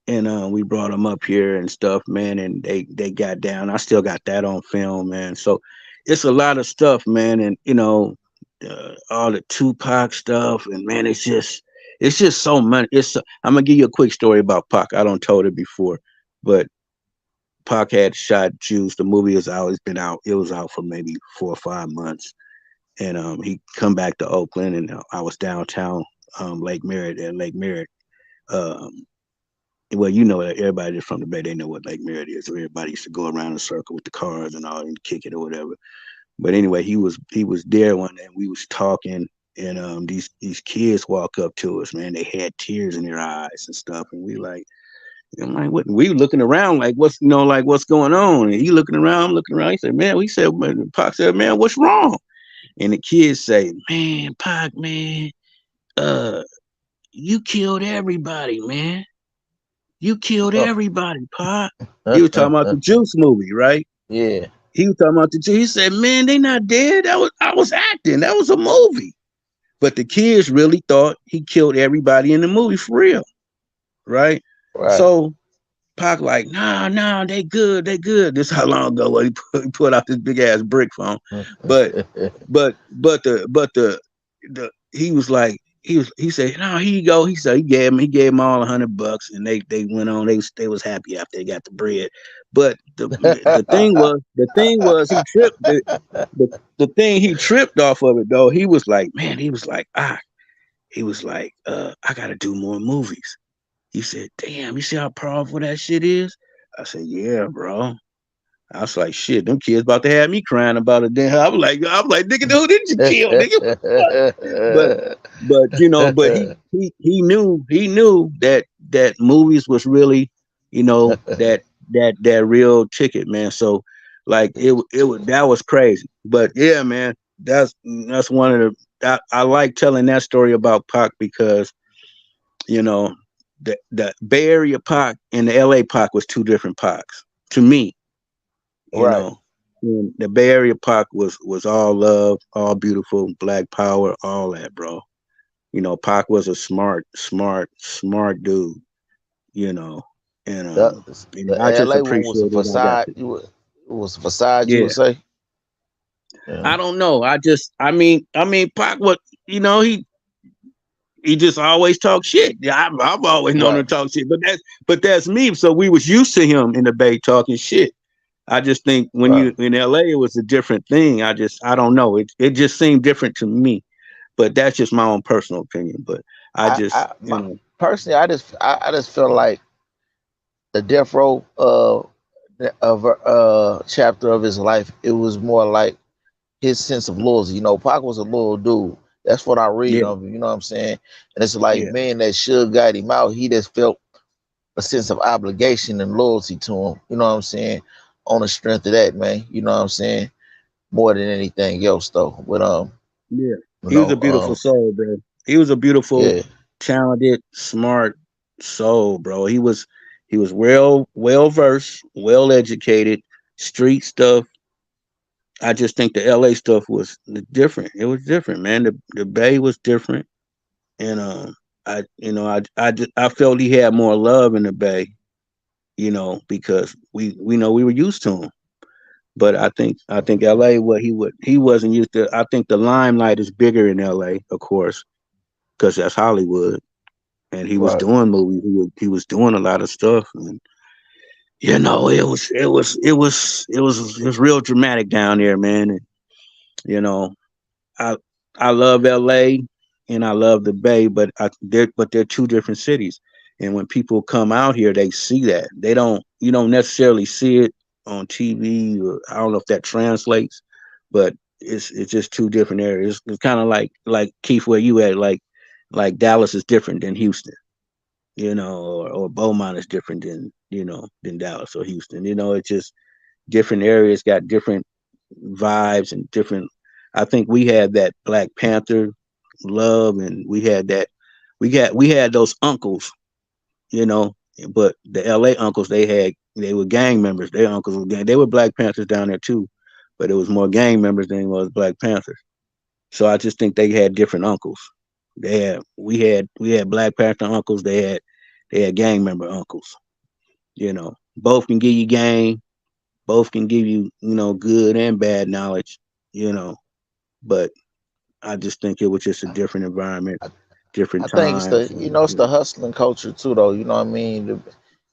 and we brought them up here and stuff, man. And they got down. I still got that on film, man. So it's a lot of stuff, man. And all the Tupac stuff, and man, it's just so much. I'm gonna give you a quick story about Pac. I don't told it before, but Pac had shot Juice. The movie has always been out. It was out for maybe 4 or 5 months, and he come back to Oakland, and I was downtown Lake Merritt at Lake Merritt. Um, well, everybody that's from the Bay, they know what Lake Merritt is. So everybody used to go around in a circle with the cars and all and kick it or whatever. But anyway, he was there one day and we was talking, and these kids walk up to us, man. They had tears in their eyes and stuff, and I'm like, what? We looking around like what's going on? And he looking around, I'm looking around. He said, man, Pac said, man, what's wrong? And the kids say, man, Pac, man, uh, you killed everybody, man. You killed Oh, everybody, Pac. He was talking about the Juice movie, right? yeah. He was talking about the Juice. He said, man, they not dead. I was acting. That was a movie. But the kids really thought he killed everybody in the movie for real, right? Right. So Pac like, nah, they good, they good. This how long ago he put out this big ass brick phone. But but the he was like he said, no, here you go. He said he gave him all $100 and they went on. They was happy after they got the bread. But the thing was he tripped the thing he tripped off of it though. He was like, man, I gotta do more movies. He said, damn, you see how powerful that shit is? I said, yeah, bro. I was like, shit, them kids about to have me crying about it. Then I'm like, nigga, who did you kill, nigga? What? But but he knew that movies was really, that real ticket, man. So like that was crazy. But yeah, man, that's one of I like telling that story about Pac because you know, the Bay Area Pac and the LA Pac was two different Pacs to me. You Right. know, and the Bay Area Pac was all love, all beautiful, black power, all that, bro. Pac was a smart dude. You know, and The I the just LA one was a appreciated I got facade. to. It was a facade. You Yeah, would say. Yeah. I don't know. I mean, Pac. What he just always talk shit. Yeah, I've always known Right. him to talk shit, but that's me. So we was used to him in the Bay talking shit. I just think when Right. you in LA, it was a different thing. I don't know. It just seemed different to me, but that's just my own personal opinion. But I I, just, I my, personally, I just feel like the death row chapter of his life. It was more like his sense of loyalty. You know, Pac was a loyal dude. That's what I read Yeah, of him. You know what I'm saying? And it's like, yeah, man, that Suge got him out. He just felt a sense of obligation and loyalty to him. You know what I'm saying? On the strength of that, man. You know what I'm saying? More than anything else, though. But yeah. you He was a know, beautiful soul, bro. He was a beautiful, yeah, talented, smart soul, bro. He was well versed, well educated, street stuff. I just think the LA stuff was different. It was different, man. The Bay was different, and I felt he had more love in the Bay, because we know we were used to him. But I think LA, what he wasn't used to. I think the limelight is bigger in LA, of course, because that's Hollywood, and he was right. doing movies. He was doing a lot of stuff, and it was real dramatic down there, man. And, you know, I I love LA and I love the Bay, but they're two different cities. And when people come out here, they see that. They don't You don't necessarily see it on TV, or I don't know if that translates, but it's just two different areas. It's kind of like Keith, where you at, like Dallas is different than Houston, or Beaumont is different than Dallas or Houston. It's just different areas got different vibes and different. I think we had that Black Panther love, and we had those uncles, you know. But the LA uncles, they were gang members. Their uncles they were Black Panthers down there too, but it was more gang members than it was Black Panthers. So I just think they had different uncles. We had Black Panther uncles. They had gang member uncles. Both can give you game. Both can give you good and bad knowledge. You know, but I just think it was just a different environment, I, I different think it's times. the you know it's the hustling culture too, though. You know what I mean?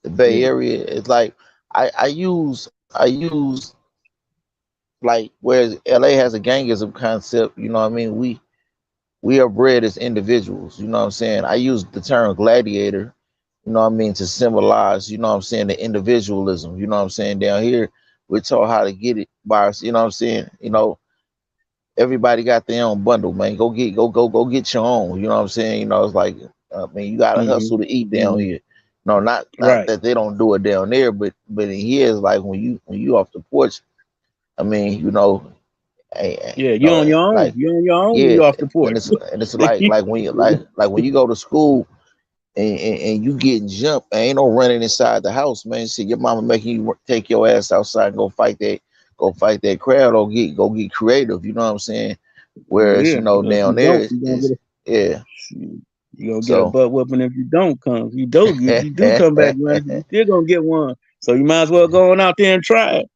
The Bay Yeah. Area is like I use like whereas LA has a gangism concept. You know what I mean? We are bred as individuals. You know what I'm saying? I use the term gladiator. You know what I mean, to symbolize. You know what I'm saying, the individualism. You know what I'm saying? Down here, we're taught how to get it by us. You know what I'm saying? Everybody got their own bundle, man. Go get your own. You know what I'm saying? It's like, I mean, you gotta Hmm. hustle to eat down Hmm. here. No, not Right. that they don't do it down there, but in here it's like when you off the porch. I mean, Yeah. You on your own. like You on your own when yeah, you off the and porch. it's like when you like when you go to school and you getting jumped, ain't no running inside the house, man. See your mama making you take your ass outside and go fight that crowd or go get creative. You know what I'm saying? Whereas Yeah, because if you down there don't, is yeah. you gonna get a So butt whooping if you don't come. If you do come back running, you still gonna get one. So you might as well go on out there and try it.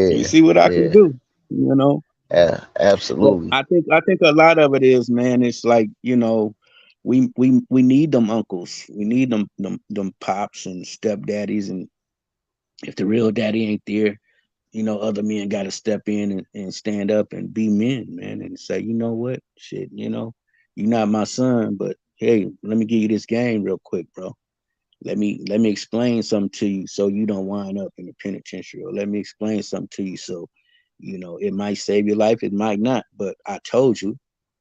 You yeah, see what I can yeah, do. You know. But absolutely. I think a lot of it is, man. It's like, we need them uncles. We need them pops and stepdaddies, and if the real daddy ain't there, other men got to step in and stand up and be men, man, and say, you know what, shit, you're not my son, but hey, let me give you this game real quick, bro. Let me explain something to you so you don't wind up in the penitentiary, or let me explain something to you so it might save your life, it might not, but I told you,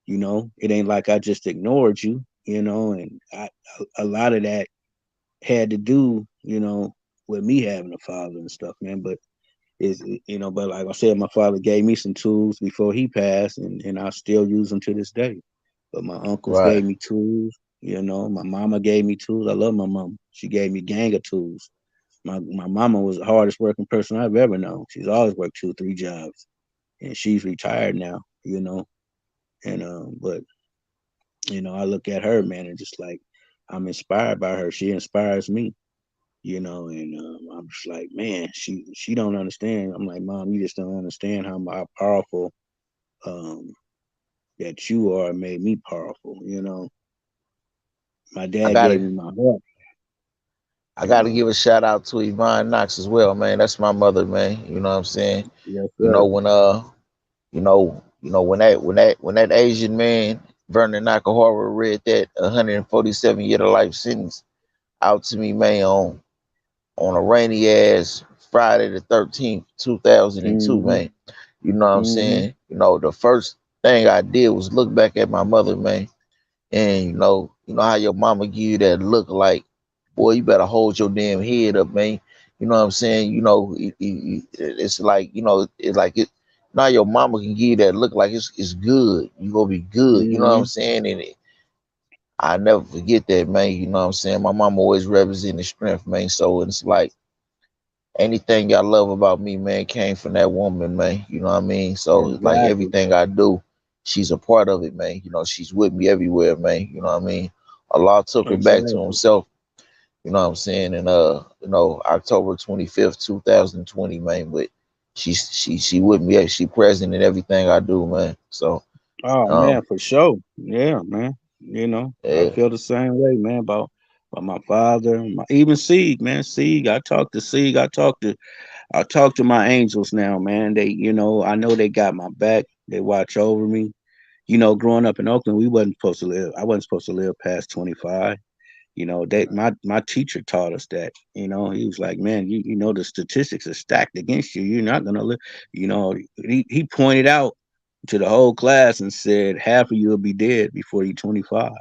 it ain't like I just ignored you, and a lot of that had to do, with me having a father and stuff, man. But like I said, my father gave me some tools before he passed, and I still use them to this day. But my uncles Right. gave me tools, my mama gave me tools. I love my mama. She gave me gang of tools. My mama was the hardest working person I've ever known. She's always worked 2 3 jobs, and she's retired now, and but I look at her, man, and just like, I'm inspired by her. She inspires me, and I'm just like, man, she don't understand. I'm like, Mom, you just don't understand how powerful um that you are, made me powerful. My I dad gave gotta me my heart. I you gotta know give a shout out to Yvonne Knox as well, man. That's my mother, man. You know what I'm saying? yes, You sir. know when when that Asian man Vernon Nakahara read that 147 year to life sentence out to me, man, on a rainy ass Friday the 13th, 2002, Hmm. man. You know what I'm Mm-hmm. saying? The first thing I did was look back at my mother, man. And you know how your mama give you that look like, boy, you better hold your damn head up, man. You know what I'm saying? It's like, it's like it. Now your mama can give you that look like it's good. You gonna be good. You know what I'm Mm-hmm. saying? And I never forget that, man. You know what I'm saying? My mom always represented strength, man. So it's like anything I love about me, man, came from that woman, man. You know what I mean? So it's like Exactly. everything I do, she's a part of it, man. She's with me everywhere, man. You know what I mean? Allah took her back to Exactly. himself, you know what I'm saying, and October 25th, 2020, man. But she with me, she present in everything I do, man. So Oh man, um for sure. Yeah, man. You know, I yeah, feel the same way, man, about my father, even Sieg, man. Sieg, I talk to Sieg. I talk to my angels now, man. I know they got my back. They watch over me. Growing up in Oakland, we wasn't supposed to live. I wasn't supposed to live past 25. My teacher taught us that. He was like, man, you know the statistics are stacked against you. You're not gonna live. He pointed out to the whole class and said half of you will be dead before you're 25.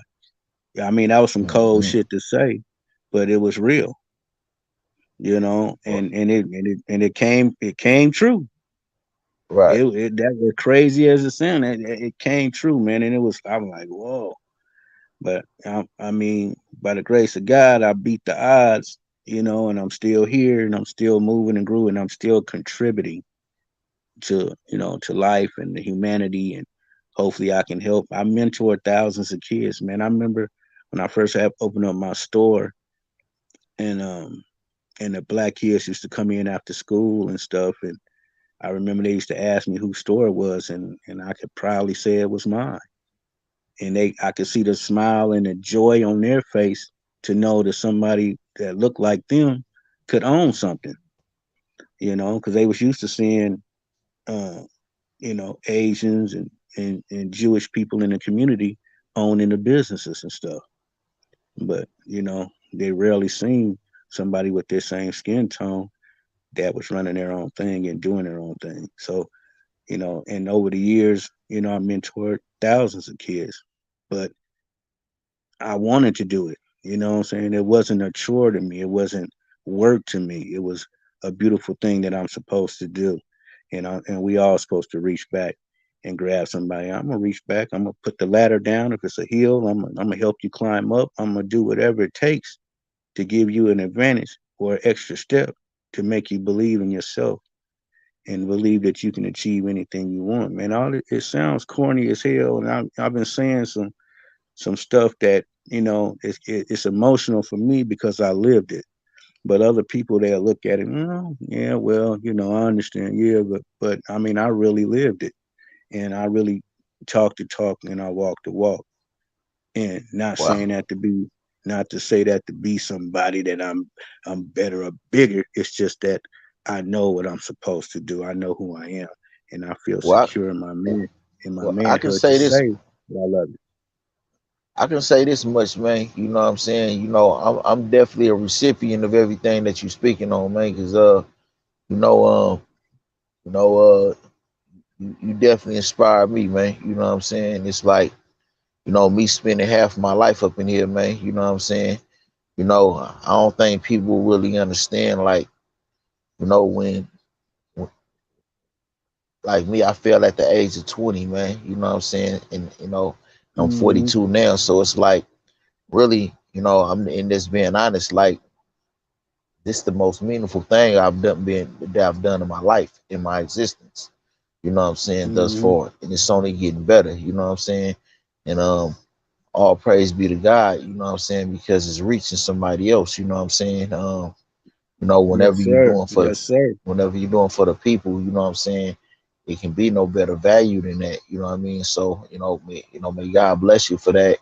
I mean, that was some cold mhm, shit to say, but it was real. ri- And it came true. right. That was crazy as it sounded. It came true, man. And I'm like, whoa. But I mean, by the grace of God, I beat the odds, and I'm still here and I'm still moving and growing. I'm still contributing to life and the humanity. And hopefully I can help. I mentor thousands of kids, man. I remember when I first had opened up my store, and the black kids used to come in after school and stuff. And I remember they used to ask me whose store it was, and I could proudly say it was mine. And I could see the smile and the joy on their face to know that somebody that looked like them could own something, because they was used to seeing, uh, Asians and Jewish people in the community owning the businesses and stuff. But, they rarely seen somebody with their same skin tone that was running their own thing and doing their own thing. So, and over the years, I mentored thousands of kids. But I wanted to do it. You know what I'm saying? It wasn't a chore to me. It wasn't work to me. It was a beautiful thing that I'm supposed to do. And we all supposed to reach back and grab somebody. I'm gonna reach back. I'm gonna put the ladder down. If it's a hill, I'm gonna help you climb up. I'm gonna do whatever it takes to give you an advantage or an extra step to make you believe in yourself and believe that you can achieve anything you want. Man, it sounds corny as hell, and I've been saying some stuff that it's emotional for me because I lived it. But other people they'll look at it, yeah, well, I understand, yeah, but I mean, I really lived it, and I really talk the talk and I walk the walk, and not saying Wow. that to be, not to say that to be somebody that I'm better or bigger. It's just that I know what I'm supposed to do. I know who I am, and I feel Well, secure in my I can manhood to say this. say that I love it. I can say this much, man. You know what I'm saying? I'm definitely a recipient of everything that you're speaking on, man. Cause you know, you know, you definitely inspire me, man. You know what I'm saying? It's like, me spending half my life up in here, man. You know what I'm saying? I don't think people really understand, like, when like me, I fell at the age of 20, man. You know what I'm saying? And I'm Hmm. 42 now, so it's like really, I'm in this being honest, like this the most meaningful thing I've done in my life, in my existence. You know what I'm saying, thus Hmm. far. And it's only getting better, you know what I'm saying? And all praise be to God, you know what I'm saying, because it's reaching somebody else, you know what I'm saying? Yes, Whenever you're sir. doing for Yes, sir. the people, you know what I'm saying, it can be no better value than that, you know what I mean? So, may God bless you for that,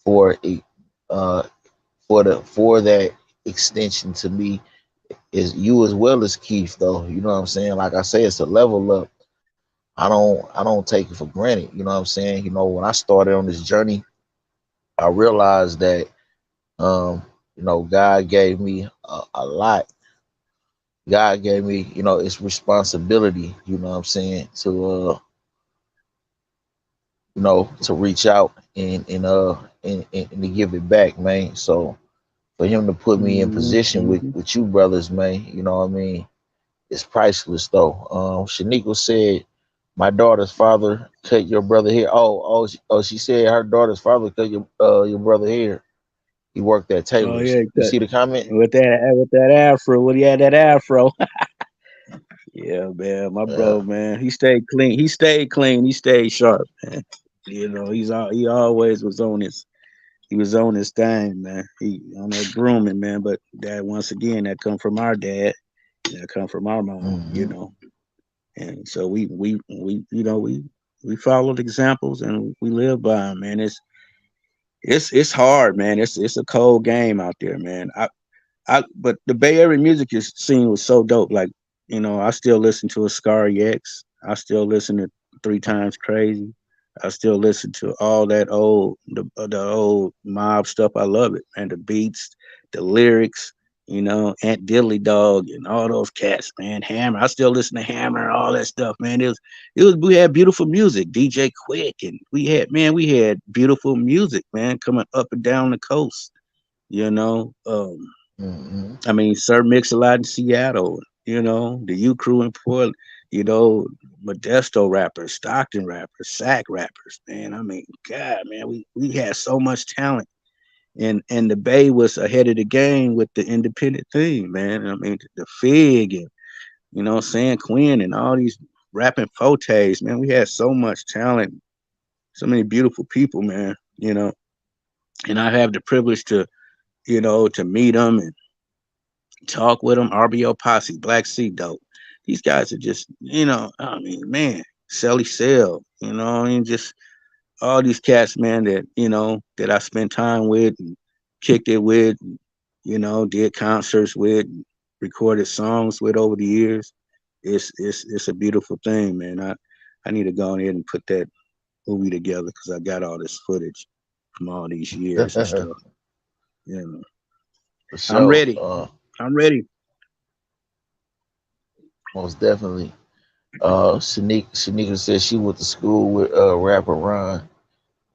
for it, uh for that extension to me, is you as well as Keith, though. You know what I'm saying? Like I say, it's a level up. I don't take it for granted. You know what I'm saying? When I started on this journey, I realized that God gave me a lot God gave me, it's responsibility, you know what I'm saying, to reach out and to give it back, man. So for him to put me in Hmm. position with Hmm. with you brothers, man, you know what I mean? It's priceless though. Shaniqua said my daughter's father cut your brother hair. She said her daughter's father cut your brother hair. He worked at Oh Taylor's. yeah, he You cut see the comment? with that afro. When he had that afro, yeah, man, my Yeah. bro, man, he stayed clean. He stayed clean. He stayed sharp, man. He always was on his. He was on his thing, man. He on that grooming, man. But that once again, that come from our dad. That come from our mom, Hmm. And so we followed examples and we live by them, man. It's hard, man. It's a cold game out there, man. But the Bay Area scene was so dope. Like, I still listen to a Scar X. I still listen to Three Times Crazy. I still listen to all that the old mob stuff. I love it, man. The beats, the lyrics, Aunt Diddley Dog and all those cats, man. Hammer. I still listen to Hammer, all that stuff, man. We had beautiful music, DJ Quick, and we had beautiful music, man, coming up and down the coast. You know, Hmm. I mean, Sir Mix-a-Lot in Seattle, the U Crew in Portland, you know, Modesto rappers, Stockton rappers, Sac rappers, man. I mean, God, man, we had so much talent. And the Bay was ahead of the game with the independent thing, man. I mean, the Fig and, San Quinn and all these rapping fortes, man. We had so much talent, so many beautiful people, man, and I have the privilege to meet them and talk with them. RBO Posse, Black Sea Dope. These guys are just, I mean, man, Sally Cell, I mean, just all these cats, man, that I spent time with and kicked it with, and, did concerts with, and recorded songs with over the years. It's a beautiful thing, man. I need to go ahead and put that movie together because I got all this footage from all these years and stuff. Yeah, For I'm sure. ready. I'm ready. Most definitely. Shanika said she went to school with rapper Ron.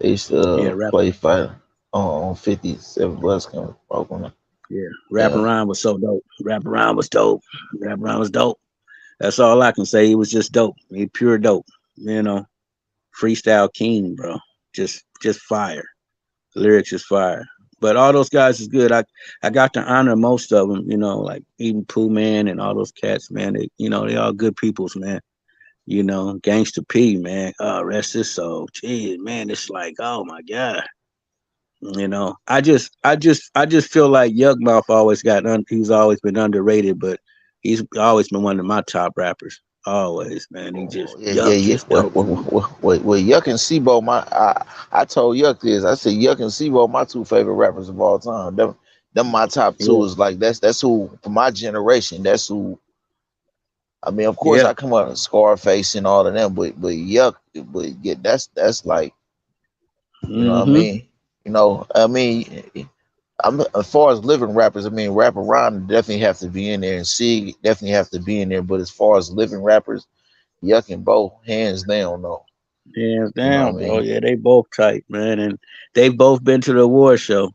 They used to Yeah, play fighter on 57 bus coming from. Yeah, Rap Yeah. Around was so dope. Rap Around was dope. Rap Around was dope. That's all I can say. He was just dope. He pure dope. You know, freestyle king, bro. Just fire. Lyrics is fire. But all those guys is good. I got to honor most of them. Like even Pooh Man and all those cats, man. They all good peoples, man. Gangsta P, man. Rest his soul. Jeez, man. It's like, oh my god. I just feel like Yugmouth he's always been underrated, but he's always been one of my top rappers. Always, man. He just Oh, yeah, yeah, Yuck yeah. just dope to me. Yuck and Sibo, I told Yuck this. I said Yuck and Sibo, my two favorite rappers of all time. Them my top two Yeah, is like that's who for my generation. That's who. I mean, of course, yeah. I come out of Scarface and all of them, but Yuck, but yeah, that's like what I Mm-hmm. mean. I mean, as far as living rappers, I mean, Rapper Ron definitely have to be in there, and Sig definitely have to be in there. But as far as living rappers, Yuck and Bo, hands down, though. Hands You know what down, I bro. mean? Yeah, they both tight, man. And they both been to the award show.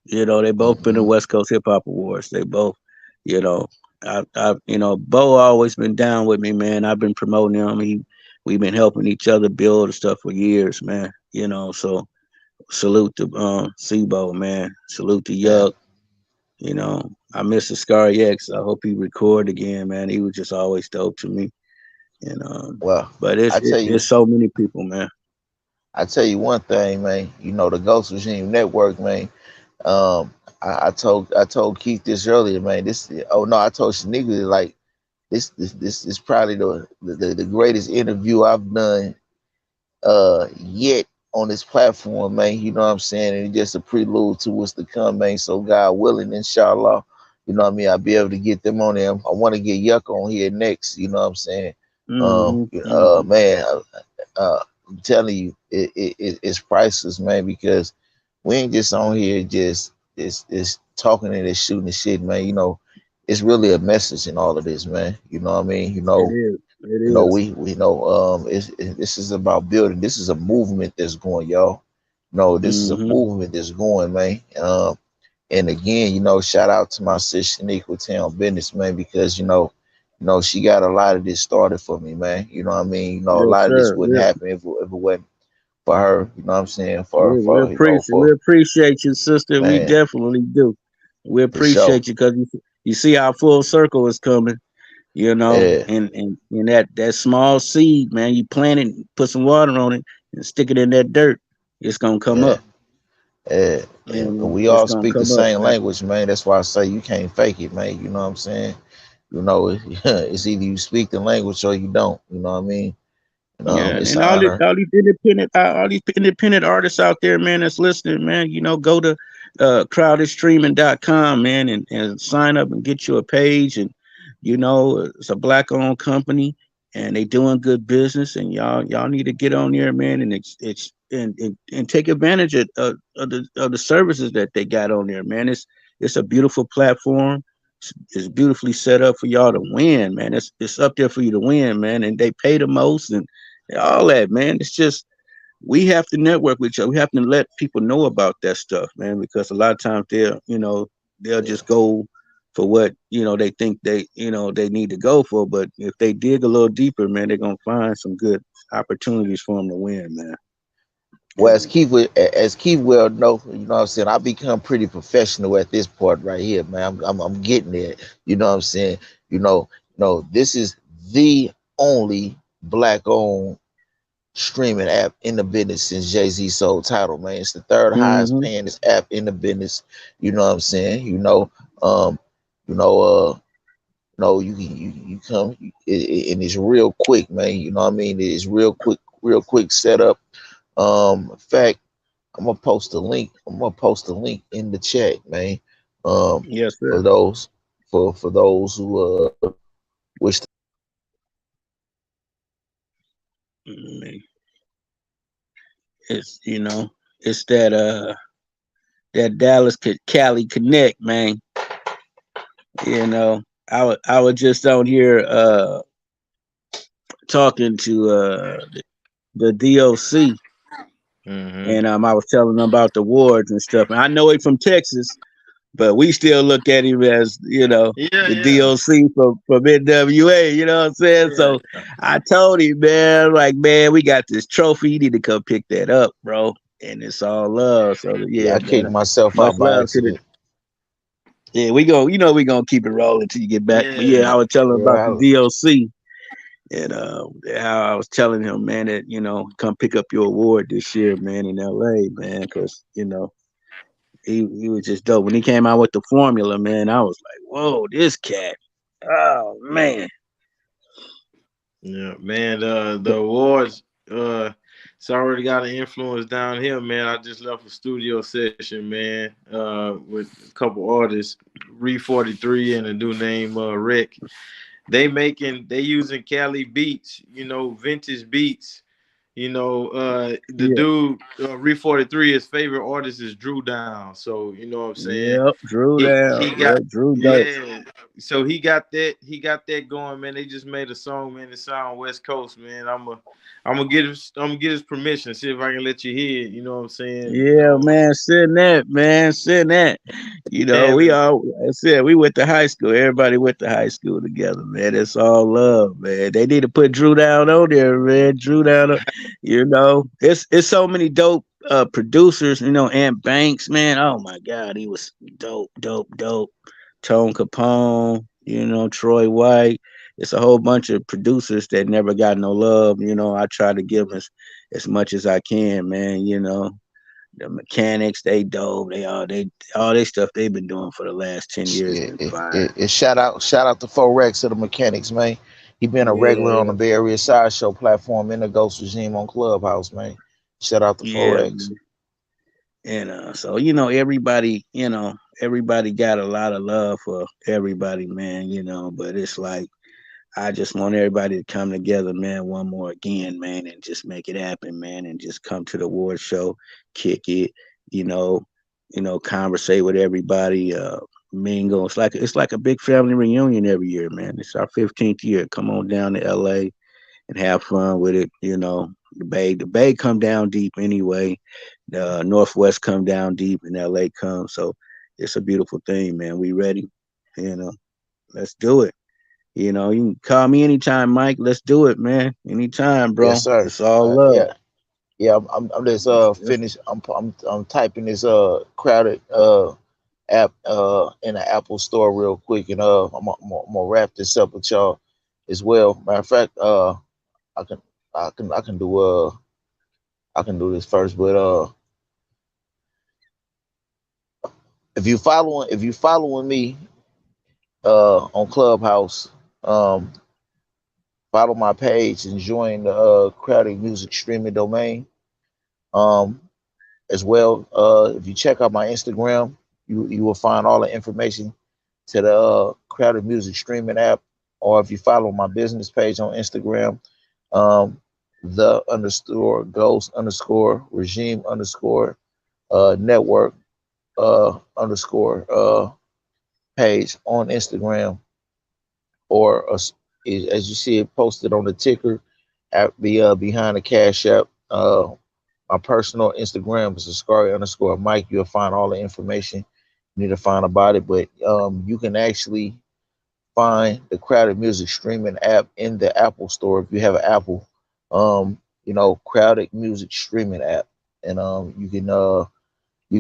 They both been to Hmm. West Coast Hip Hop Awards. They both, you know, Bo always been down with me, man. I've been promoting him. We've been helping each other build and stuff for years, man. So salute to Sebo, man. Salute to Yeah. Yuck. I miss the Scar X. I hope he record again, man. He was just always dope to me. And Well, but it's I it, tell you, it's so many people, man. I tell you one thing, man. The Ghost Regime Network, man. I told Keith this earlier, man. Oh no, I told Shaniqua like this is probably the greatest interview I've done yet on this platform, man. You know what I'm saying? And it's just a prelude to what's to come, man. So God willing, inshallah, what I mean, I'll be able to get them on there. I want to get Yuck on here next, you know what I'm saying? Hmm. Hmm. Man, I'm telling you, it's priceless, man, because we ain't just on here just talking and just shooting the shit, man. it's really a message in all of this, man. You know what I mean? It is. It You know, is. we know this is about building. This is a movement that's going, y'all. No, this is a Mm-hmm. movement that's going, man. And again, shout out to my sister Shaniqua Town Business, man, because she got a lot of this started for me, man. You know what I mean? A Yes, lot of this sir. wouldn't happen if it wasn't for her. You know what I'm saying? We appreciate you, sister. We Man, definitely do. We for sure. appreciate you because you see how full circle is coming. Yeah, And that small seed, man, you plant it, put some water on it, and stick it in that dirt. It's gonna come yeah, up. yeah. And we It's all gonna speak the come up, same man. language, man. That's why I say you can't fake it, man. You know what I'm saying? It's either you speak the language or you don't. You know what I mean? And Yeah, it's and an honor. all these independent artists out there, man, that's listening, man. Go to crowdedstreaming.com, man, and sign up and get you a page. And it's a black owned company, and they doing good business. And y'all need to get on there, man, and and take advantage of the services that they got on there, man. It's a beautiful platform. It's beautifully set up for y'all to win, man. It's up there for you to win, man. And they pay the most and all that, man. It's just we have to network with each other. We have to let people know about that stuff, man, because a lot of times they'll Yeah. just go for what they think they need to go for. But if they dig a little deeper, man, they're gonna find some good opportunities for them to win, man. Well, as Keith will know, what I'm saying, I become pretty professional at this part right here, man. I'm getting there. You know what I'm saying? You know, no, this is the only black-owned streaming app in the business since Jay-Z sold Title, man. It's the third highest Mm-hmm. paying app in the business. You know what I'm saying? Um, you know, uh, no, you come and it's real quick, man. You know what I mean? It's real quick setup. In fact, I'm gonna post a link. I'm gonna post a link in the chat, man. Yes, For sir. those who wish. Mm, It's it's that Cali Connect, man. I was just on here talking to the DOC, Mm-hmm. and I was telling them about the wards and stuff. And I know he from Texas, but we still look at him as Yeah, the yeah, DOC from NWA. You know what I'm saying? yeah. So I told him, man, like, man, we got this trophy. You need to come pick that up, bro. And it's all love. So Yeah, yeah, I kicked man. myself Much out by love to the. accident. Yeah, we gonna keep it rolling till you get back. But yeah, Yeah. I was telling about the Well, DOC and how I was telling him, man, that come pick up your award this year, man, in LA, man, because he was just dope. When he came out with the formula, man, I was like, whoa, this cat. Oh man. Yeah, man. The awards. It's already got an influence down here, man. I just left a studio session, man. With a couple artists, Re 43 and a dude named Rick. They using Cali beats, vintage beats. The Yeah. dude Re 43, his favorite artist is Drew Down. So you know what I'm saying. Yep. Drew He down. got Yep. Drew dope. yeah. So he got that going, man. They just made a song, man. It sound West Coast, man. I'm gonna get his permission. See if I can let you hear it. You know what I'm saying? Yeah, man, send that, man, send that. We Tavis. all, I said, we went to high school. Everybody went to high school together, man. It's all love, man. They need to put Drew down on there, man. Drew down, it's so many dope producers. Ant Banks, man. Oh my God, he was dope, dope, dope. Tone Capone, Troy White. It's a whole bunch of producers that never got no love. I try to give as much as I can, man. The mechanics, they dope. All they stuff they've been doing for the last 10 years been fire. Shout out to Forex of the mechanics, man. He been a regular on Yeah, the Bay Area Sideshow platform in the Ghost Regime on Clubhouse, man. Shout out to yeah, Forex. man. And so everybody got a lot of love for everybody, man. But it's like I just want everybody to come together, man, one more again, man, and just make it happen, man, and just come to the award show, kick it, you know, conversate with everybody. mingle. It's like a big family reunion every year, man. It's our 15th year. Come on down to LA and have fun with it. The Bay come down deep anyway. The Northwest come down deep, and LA comes. So it's a beautiful thing, man. We ready? You know, let's do it. You can call me anytime, Mike. Let's do it, man. Anytime, Yes, bro. sir. It's all love. Yeah, yeah. I'm just Let's finished. I'm typing this crowded app in the Apple Store real quick, and I'm gonna wrap this up with y'all as well. Matter of fact, I can I can do I can do this first, but if you following me on Clubhouse, um, follow my page and join the crowded music streaming domain. Um, as well. If you check out my Instagram, you will find all the information to the Crowded Music streaming app. Or if you follow my business page on Instagram, um, the underscore ghost underscore regime underscore network underscore page on Instagram, or as you see it posted on the ticker at the behind the cash app. My personal Instagram is Ascari underscore Mike. You'll find all the information you need to find about it. But you can actually find the Crowded Music streaming app in the Apple Store if you have an Apple. Crowded Music streaming app, and you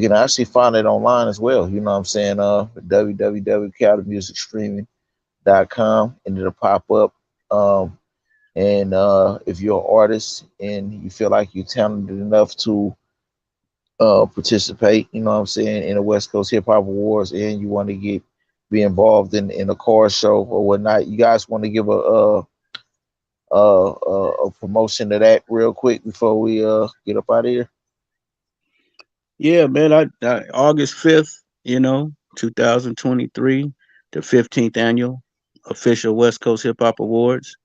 can actually find it online as well. You know what I'm saying? www.crowdedmusicstreaming.com, and it'll pop up. Um, and if you're an artist and you feel like you're talented enough to participate, you know what I'm saying, in the West Coast Hip Hop Awards, and you want to be involved in a car show or whatnot, you guys want to give a promotion to that real quick before we get up out of here? Yeah, man. August 5th, 2023, the 15th annual official West Coast Hip Hop Awards.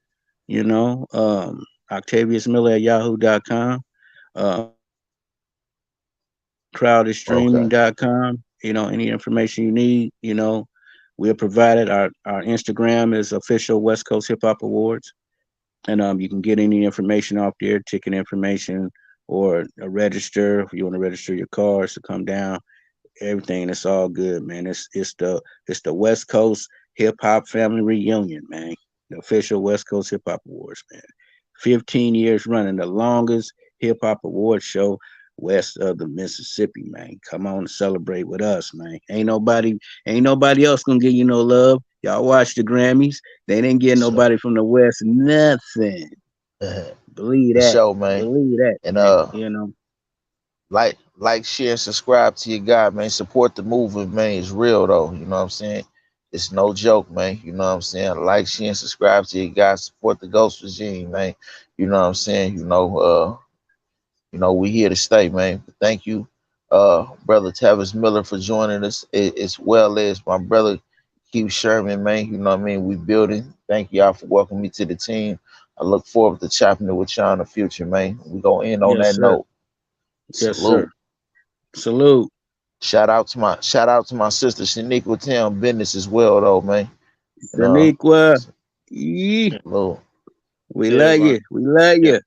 Octavius Miller at yahoo.com. Okay. Crowdedstreaming.com. Any information you need, we'll provide it. Our Instagram is official West Coast Hip Hop Awards. And you can get any information off there, ticket information, or a register if you want to register your cars to come down. Everything, it's all good, man. It's the West Coast Hip Hop Family Reunion, man. The official West Coast Hip Hop Awards, man. 15 years running, the longest hip hop award show west of the Mississippi, man. Come on and celebrate with us, man. Ain't nobody else gonna give you no love. Y'all watch the Grammys. They didn't get So, nobody from the West nothing. for Believe that. sure, man. Believe that, And man. share, subscribe to your guy, man. Support the movement, man. It's real though. You know what I'm saying? It's no joke, man. You know what I'm saying? Like, share, and subscribe to your guy. Support the Ghost Regime, man. You know what I'm saying? We here to stay, man. But thank you, brother Tavis Miller, for joining us, as well as my brother Hugh Sherman, man. You know what I mean? We building. Thank y'all for welcoming me to the team. I look forward to chopping it with y'all in the future, man. We gonna end on Yes, that sir. note. Yes, sir. Salute. Salute. Shout out to my sister Shaniqua Town Business as well, though, man. And Saniqua. Yee. salute. We Yeah, love everybody. you. We love Yeah. you.